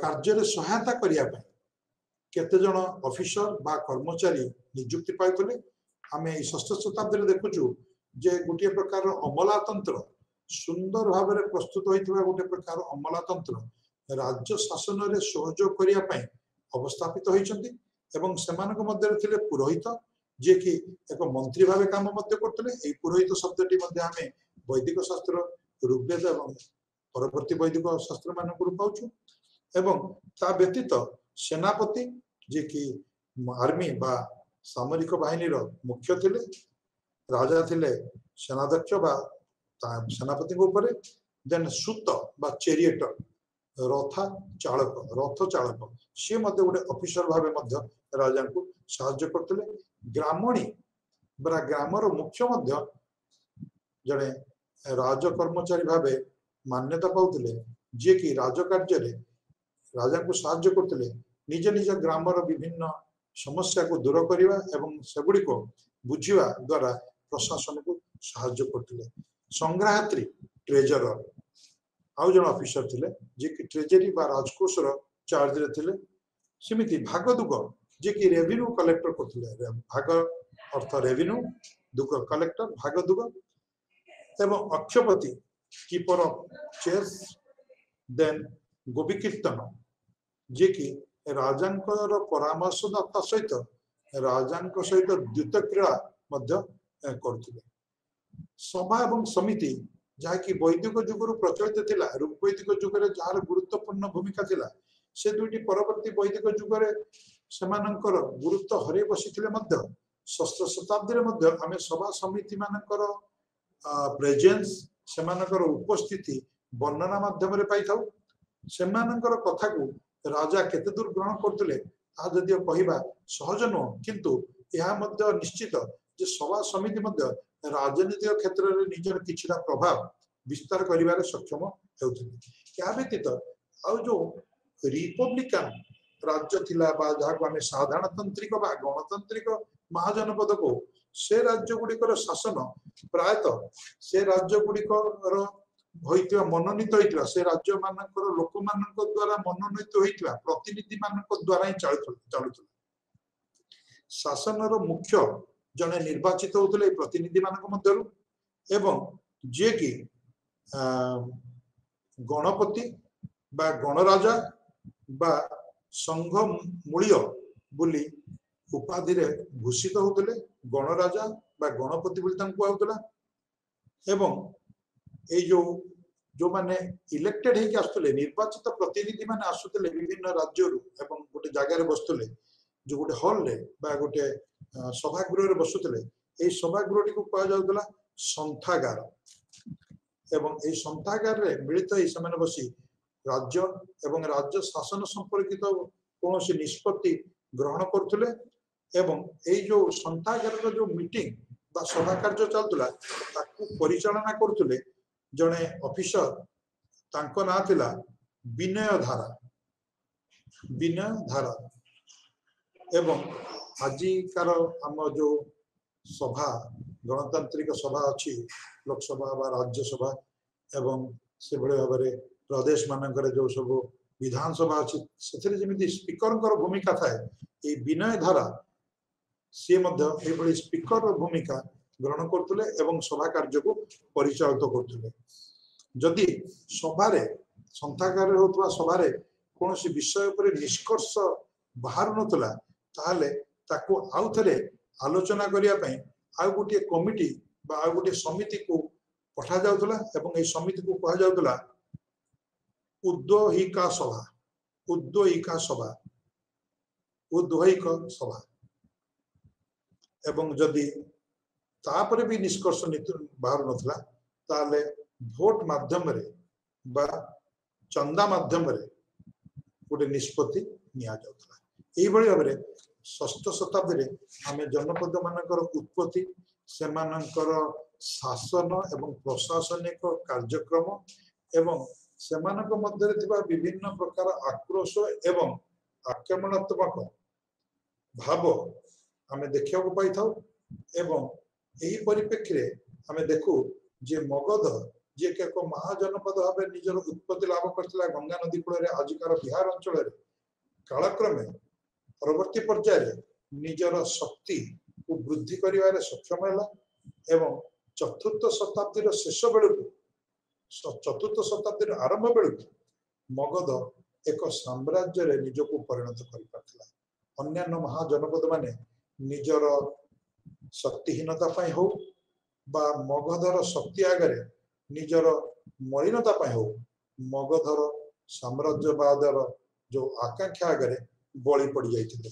କାର୍ଯ୍ୟରେ ସହାୟତା କରିବା ପାଇଁ କେତେ ଜଣ ଅଫିସର ବା କର୍ମଚାରୀ ନିଯୁକ୍ତି ପାଇଥିଲେ ଆମେ ଏହି ଷଷ୍ଠ ଶତାବ୍ଦୀରେ ଦେଖୁଛୁ ଯେ ଗୋଟିଏ ପ୍ରକାର ଅମଲାତନ୍ତ୍ର ସୁନ୍ଦର ଭାବରେ ପ୍ରସ୍ତୁତ ହୋଇଥିବା ଗୋଟେ ପ୍ରକାର ଅମଲାତନ୍ତ୍ର ରାଜ୍ୟ ଶାସନରେ ସହଯୋଗ କରିବା ପାଇଁ ଅବସ୍ଥାପିତ ହୋଇଛନ୍ତି ଏବଂ ସେମାନଙ୍କ ମଧ୍ୟରେ ଥିଲେ ପୁରୋହିତ ଯିଏ କି ଏକ ମନ୍ତ୍ରୀ ଭାବେ କାମ ମଧ୍ୟ କରୁଥିଲେ ଏହି ପୁରୋହିତ ଶବ୍ଦଟି ମଧ୍ୟ ଆମେ ବୈଦିକ ଶାସ୍ତ୍ର ऋग्वेद एवं परवर्ती वैदिक शास्त्र मान पाचु एवं ता व्यतीत सेनापति जे कि आर्मी बा सामरिक बाहिनी मुख्य थिले राजा थिले सेनाध्यक्ष बा सेनापति ऊपर देन सुत बा चेरिएटर रथ चालक सी गोटे ऑफिसर भाव राजा को साहाय्य करते ग्रामणी बरा ग्रामर मुख्य जड़े राज कर्मचारी भाव मान्यता पाउतिले जे कि राजकार्य राजा को साहाय्य करते निज निज ग्रामर विभिन्न समस्या को दूर करने एवं सेगुड़ी को बुझा द्वारा प्रशासन को साहाय्य करते संग्राहत्री ट्रेजरर आउ जन ऑफिसर थिले जे कि ट्रेजरी बा राजकोष चार्ज रे थिले सेमिति भागदुग जे कि रेवेन्यू कलेक्टर करथिले भाग अर्थ रेवेन्यू दुग कलेक्टर भागदुग एवं अक्षपति कीपर चेस देन गोपी कीर्तन जे कि राजांकर परामर्शदाता सहित राजांक सहित द्युत क्रीड़ा मध्य करथिले सभा एवं समिति जहाँ कि वैदिक जुगर प्रचलित थिला ऋग्वैदिक जुगर जार गुरुत्वपूर्ण भूमिका थिला से दुईटी परवर्ती वैदिक जुगर सेमानंकर गुरुत्व हरे बसिथिले मध्य षष्ठ शताब्दी रे मध्य आमे सभा समिति मानकर प्रेजेंस सेमानकर उपस्थिति वर्णना माध्यम रे पाई थाउ सेमानकर कथा को राजा केते दूर ग्रहण करथिले आ जदियो कहिबा सहज न किंतु यह मध्य निश्चित जे सभा समिति मध्य राजनीतिक क्षेत्र में निजर किछिटा प्रभाव विस्तार करिवारे सक्षम हेउथिले या व्यतीत आ जो रिपब्लिकन राज्य थिला बा जहा को हमें साधारणतांत्रिक बा गणतांत्रिक महाजनपद को से राज्य गुड़िकर शासन प्रायतः से राज्य गुड़िकर होइतिवा मनोनीत होइतिवा से राज्य मानकर लोक मानक द्वारा मनोनीत होइतिवा प्रतिनिधि मानक द्वारा ही चालुथला शासन मुख्य जने निर्वाचित होते प्रतिनिधि मानक मध्यरु एवं जे कि गणपति बा गणराजा बा संघ मूल्य बोली उपाधि रे भूषित होते गणराजा बा गणपति बोली तांको आउतला एवं ए जो माने इलेक्टेड हे कि आस्तले निर्वाचित प्रतिनिधि माने आसुतले विभिन्न राज्यरु एवं गोटे जगह रे बसतले जो गोटे हॉल रे बा गोटे सभागृह रे बसुतले ए सभागृह टी को कहा जाउतला संथागार एवं ए संथागार रे मिलित ए समान बसी राज्य एवं राज्य शासन संपर्कित कोनोसी निष्पत्ति ग्रहण करथुले एवं ए जो संथागार रो जो मीटिंग बा सभा कार्य चलतुला ताकू परिचालना करथुले जने ऑफिसर तांको ना थिला विनय धारा एवं आजिकार आम जो सभा गणतांत्रिक सभा अच्छी लोकसभा बा राज्यसभा एवं से भाव में प्रदेश मानकर जो सब विधानसभा अच्छी से जमी स्पीकर भूमिका थाए ये विनय धारा सी स्पीकर भूमिका ग्रहण करते एवं सभा कार्य को परिचालित करते जदि सभारे संथागार होता सभारे कौन विषय पर निष्कर्ष बाहर नथला ताहले ताको आउ थरे आलोचना करिया पई आउ गोटे कमिटी बा आउ गोटे समिति को पठा जाउतला एवं ए समिति को कहा जाउतला उद्वहिका सभा एवं जदि तापरे भी निष्कर्ष बाहर नथला ताले भोट माध्यम रे बा चंदा माध्यम रे गोटे निष्पत्ति निया जाउतला एई बळी भाबरे षष्ठ शताब्दी रे आमे जनपद मानकर उत्पत्ति सेमानकर शासन एवं प्रशासनिक कार्यक्रम एवं सेमानक मध्य थिबा विभिन्न प्रकार आक्रोश एवं आक्रमणात्मक भाव आमे देखिया को पाई थाउ एवं एही परिप्रेक्षी रे आमे देखु जे मगध जे एक महाजनपद भाव निजर उत्पत्ति लाभ करथिला गंगा नदी कूल रे आजिकार बिहार अंचल रे कालक्रमे परवर्ती पर्याय निजर शक्ति को वृद्धि करिवारे सक्षम हैला एवं चतुर्थ शताब्दी शेष बेलू चतुर्थ शताब्दी आरंभ बेलू मगध एक साम्राज्य रे निजको परिणत करि पारथिला अन्यान्य महाजनपद माने निजर शक्तिहीनता पाई हो बा मगधर शक्ति आगरे निजर मलिनता हो मगधर साम्राज्यवादर जो आकांक्षा आगे बलि पड़ जाते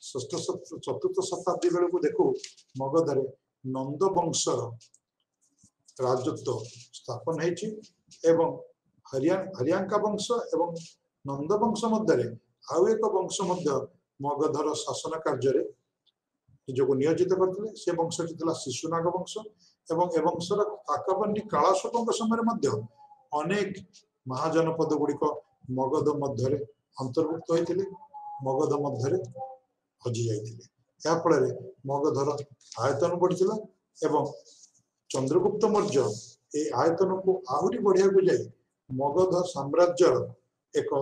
षष्ठ चतुर्थ शताब्दी बेलू देखू मगधर नंद वंशर राजत्व स्थापन एवं हरियांका वंश एवं नंद वंश मध्य आउ एक वंश मगधर शासन कार्य निजक नियोजित करते से वंशटी शिशुनाग वंश एवं ए वंशर काकबन्नी कालाशोक समय अनेक महाजनपद गुड़िक मगध मध्य अंतर्भुक्त होते मगध मध्य हजि जाते याफल मगधर आयतन बढ़ी एवं चंद्रगुप्त मौर्य ए आयतन को आहरी बढ़िया को जाए मगध साम्राज्य एक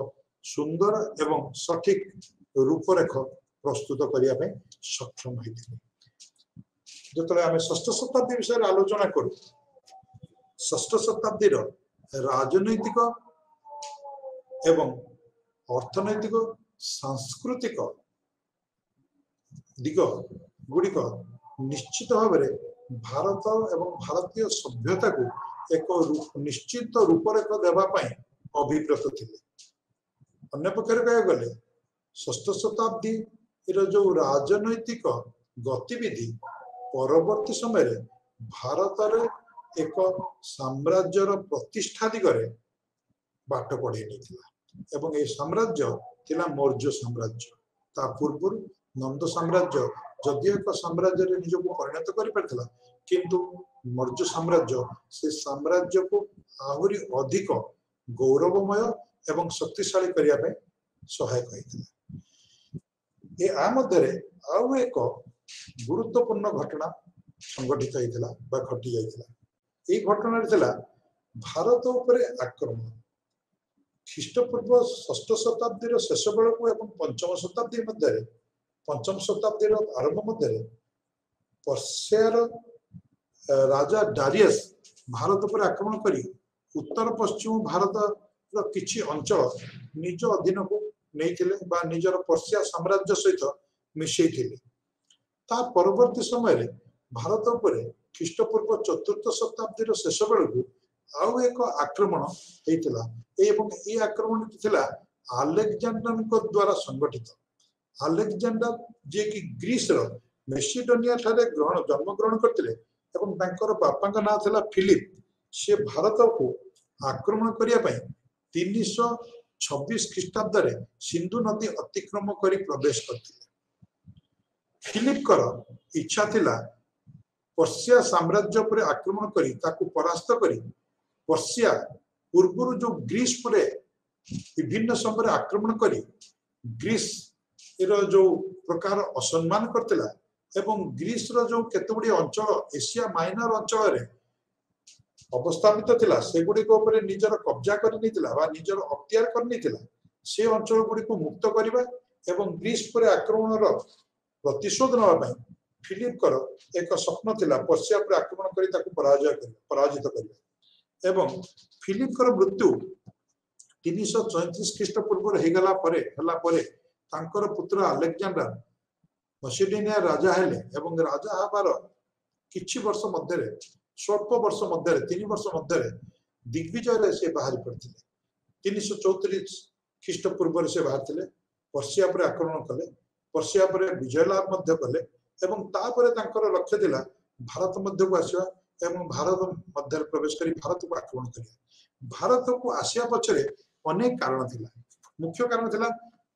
सुंदर एवं सठिक रूपरेख प्रस्तुत करने सक्षम होते जो आम षष्ठ शताब्दी विषय आलोचना करूँ षष्ठ शताब्दी राजनैतिक एवं अर्थनैतिक सांस्कृतिक दिग गुड़िक निश्चित भाव में भारत एवं भारतीय सभ्यता को एक निश्चित रूपरेख देवाई अभिप्रेत थे अन्य पक्षर कह गले षष्ठ शताब्दी जो राजनैतिक गतिविधि परवर्ती समय भारत एक साम्राज्यर प्रतिष्ठा दिगरे बाट पड़े एवं ये साम्राज्य थिला मौर्य साम्राज्य ता पूर्व नंद साम्राज्य जदि एक साम्राज्य निजक परिणत कर किंतु मौर्य साम्राज्य से साम्राज्य को आहरी अधिक गौरवमय एवं शक्तिशाली करने सहायक होता मध्य आउ एक गुरुत्वपूर्ण घटना संगठित होता घटी जाता ये घटना भारत उपर आक्रमण ख्रीष्टपूर्व षष्ठ शताब्दी शेष बेलू एवं पंचम शताब्दी मध्य पंचम शताब्दी आरंभ मध्य पर्सियार राजा डारियस भारत पर आक्रमण करी उत्तर पश्चिम भारत किछि अंचल निज अधीन को नहीं निजर पर्सिया साम्राज्य सहित मिसई ता परवर्ती समय भारत उपर ख्रीष्टपूर्व चतुर्थ शताब्दी शेष बेलू आउ एक आक्रमण होता ये आक्रमण थिला अलेक्जेंडर द्वारा संगठित अलेक्जेंडर जे कि ग्रीस मेसिडोनिया ठारे जन्म ग्रहण करते बापा ना था फिलिप से भारत को आक्रमण करने 326 ख्रीष्टाब्द सिंधु नदी अतिक्रम कर प्रवेश करते फिलिप इच्छा थिला पर्सिया साम्राज्य पर आक्रमण करी ताकू परास्त करी पर्सिया पूर्व जो ग्रीस पर विभिन्न समय आक्रमण करी ग्रीस जो प्रकार असम्मान करतिला एवं ग्रीस रो जो केतगुडी अंचल एशिया माइनर अंचल अवस्थापित थिला से गुडी को ऊपर निजर कब्जा कर नितिला बा निजर अख्तियार कर नितिला से अंचल गुडी को मुक्त करिबा एवं ग्रीस पर आक्रमण रो प्रतिशोध नवा पई फिलिप कर एक स्वप्न थिला पर्सिया पर आक्रमण करी ताकू पराजित करिबा एवं फिलिप कर मृत्यु 334 ख्रीष्टपूर्व हेगला परे तांकर पुत्र अलेक्जेंडर मसिडोनिया राजा हेले एवं राजा हबार किछि वर्ष मध्य स्वल्प वर्ष मध्य 3 वर्ष मध्य दिग्विजय से बाहरी पड़ते 334 ख्रीष्टपूर्व से बाहर पर्सिया पर आक्रमण कले पर्सिया पर विजय लाभ मध्य कले एवं तापर तांकर लक्ष्य थिला भारत मध्य को आसीबा एवं भारत मध्य प्रवेश करी भारत को आक्रमण करिया भारत को आसिया पछरे अनेक कारण थिला मुख्य कारण थिला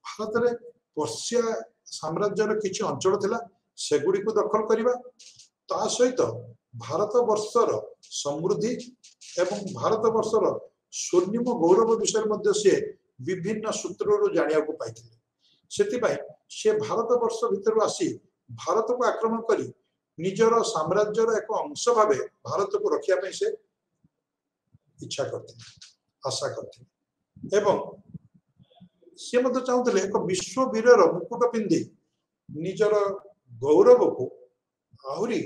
भारत रे पर्सिया साम्राज्यर किछि अंचल थिला सेगुडी को दखल करिबा ता सहित भारत वर्षर समृद्धि एवं भारत वर्षर स्वर्णिम गौरव विषय मध्य से विभिन्न सूत्ररु जानिया को पाइथिले सेति से भारत वर्ष भितर आसी भारत को आक्रमण करी निजर साम्राज्यर एक अंश भावे भारत को रखिया पे से इच्छा करते आशा करते एवं से मत चाहते एक विश्व वीरर मुकुट पिंधि निजर गौरव को आहरी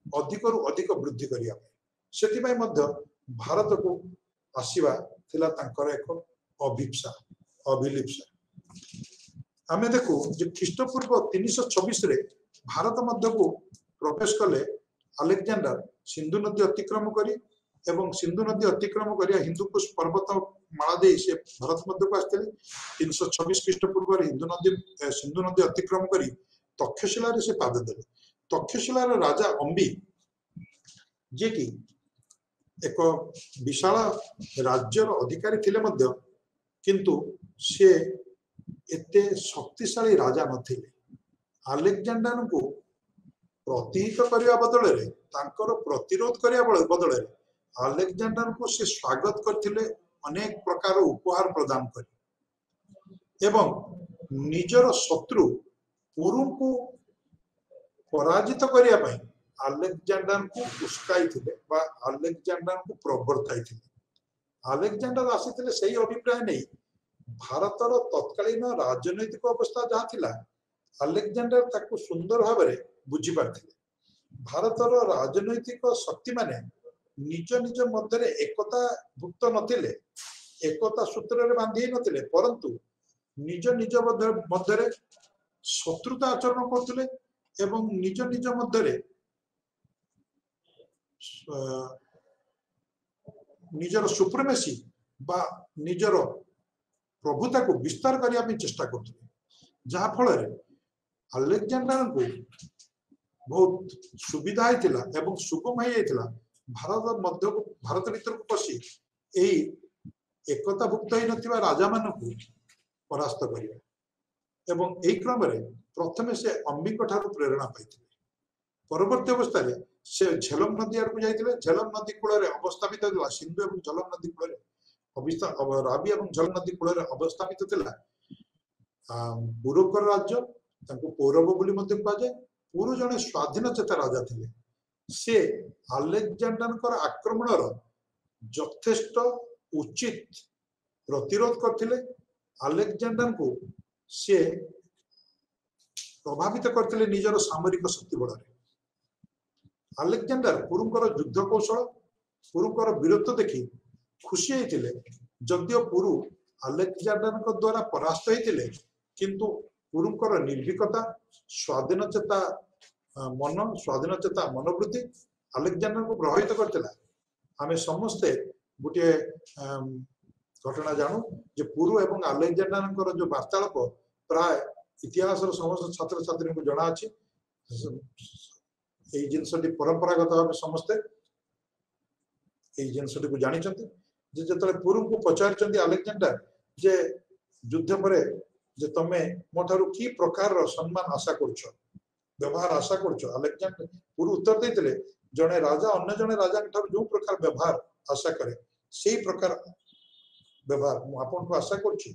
अधिक रु अधिक वृद्धि करिया सेति मध्य भारत को आसीबा थिला तांकर एक अभिप्सा अभिलिप्सा आमे देखो जे ख्रीष्टपूर्व 326 रे भारत मध्य को प्रवेश कले अलेक्जेंडर सिंधु नदी अतिक्रम करी एवं सिंधु नदी अतिक्रम कर हिंदुकुश पर्वत माला दे से भारत मध्य को आसते 326 ख्रीष्टपूर्व सिंधु नदी अतिक्रम कर तक्षशिला से पाद देले। तक्षशिलार राजा अंबी जे कि एक विशाल राज्यर अधिकारी थिले मध्य किंतु से एते शक्तिशाली राजा नथिले। अलेक्जेंडर को प्रतिहित करने बदल प्रतिरोध करने बदल अलेक्जेंडर को से स्वागत करथिले अनेक प्रकार उपहार प्रदान कर एवं निजर शत्रु पुरु को पराजित करने अलेक्जेंडर को उस्काई थिले बा अलेक्जेंडर को प्रवर्ताई थिले। अलेक्जेंडर आसीथिले सही अभिप्राय नहीं भारतर तत्कालीन राजनैतिक अवस्था जहाँ थिला अलेक्जेंडर ताको सुंदर भाव में बुझी पारथिले। भारतर राजनैतिक शक्ति माने निज निज मध्य एकता भुक्त नथिले, एकता सूत्र रे बांधी नथिले, परंतु निज निज मध्य शत्रुता आचरण करथिले एवं निज निज मध्य निजर सुप्रीमेसी बा निजर प्रभुता को विस्तार करने चेष्टा करथिले, जहाँ फल अलेक्जेंडर को बहुत सुविधा होता एवं सुगम हो जाता भारत भीतर को पशि यही एकता भुक्त हो राजा मान परास्त करने एवं यही क्रम प्रथम से अंबी प्रेरणा पाई। परवर्ती अवस्था से झेलम नदी आड़ को जाते झेलम नदी कूल अवस्थापित सिंधु और झेलम नदी कूल राबी और झेलम नदी कूल अवस्थापित बुरुकर राज्य पौरव कहुए। पुरु जड़े स्वाधीन चेता राजा थे से अलेक्जेंडर आक्रमण यथेष्ट उचित प्रतिरोध करथिले। अलेक्जेंडर को से प्रभावित करथिले निजर सामरिक शक्ति बल। अलेक्जेंडर पुरुंकर युद्ध कौशल पुरुंकर वीरत्व देखि खुशी होते जदियो पुरु अलेक्जेंडर द्वारा परास्त होते किंतु पुरुंकर निर्भीकता स्वाधीन चेता मनोवृत्ति अलेक्जेंडर को प्रभावित करथिला। आमे समस्ते गोटे घटना जानू जे पुरु एवं अलेक्जेंडर जो वार्तालाप प्राय इतिहास समस्त छात्र छात्री को जना अछि। এই জিনিসটি পরম্পরাগত ভাবে সমস্তে এই জিনিসটি को জানিছন্তি যে যেতলে পুরুଙ୍କୁ পচারছন্তি अलेक्जेंडर जे युद्ध परे जे तमे मोठारु की प्रकार सम्मान आशा करछ व्यवहार आशा करछ अलेक्जेंडर पुरु उत्तर देतिले जने राजा अन्य जने राजा ठार जो प्रकार व्यवहार आशा करे सेही प्रकार व्यवहार मु आपन को आशा करछि।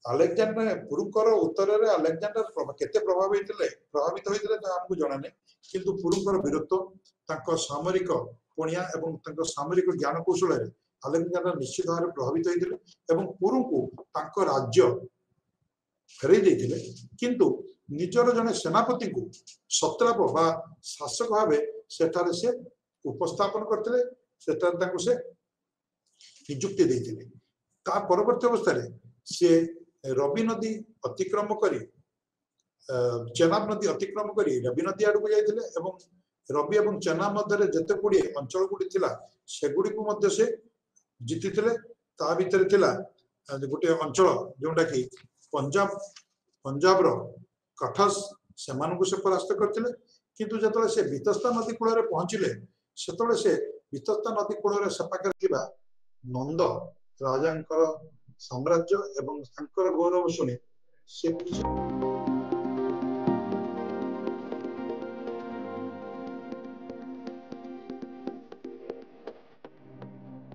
अलेक्जेंडर पुरुकर उत्तर रे अलेक्जेंडर केते प्रभावित होइतिले ता हमकु जणा नै किंतु पुरुकर वीरत्व तांको सामरिक पुणिया एवं तांको सामरिक ज्ञान कौशल रे अलेक्जेंडर निश्चित भाव प्रभावित होइतिले एवं पुरु को तांको राज्य फेरई देथिले किंतु निजर जने सेनापति को सत्राप बा शासक भावे सेठारे से उपस्थापन करथिले सेठारे तांको से नियुक्ति देथिले। ता परवर्ती अवस्था रे से रवि नदी अतिक्रम करी चेनाब नदी अतिक्रम करी रवि नदी आड़ को जाइथिले एवं रवि एवं चेनाब मध्य जते गुडी अंचल गुडी थिला सेगुडी को मध्य से जीतिथिले। ता भीतर थिला गोटे अंचल जोंडा कि पंजाब रो कठस से परास्त करथिले किंतु जतले से वितस्ता नदी कूल रे पहुंचिले सेतले से वितस्ता नदी कूल रे सपाकर थिबा नंद राजांकर साम्राज्य एवं गौरव शुणी से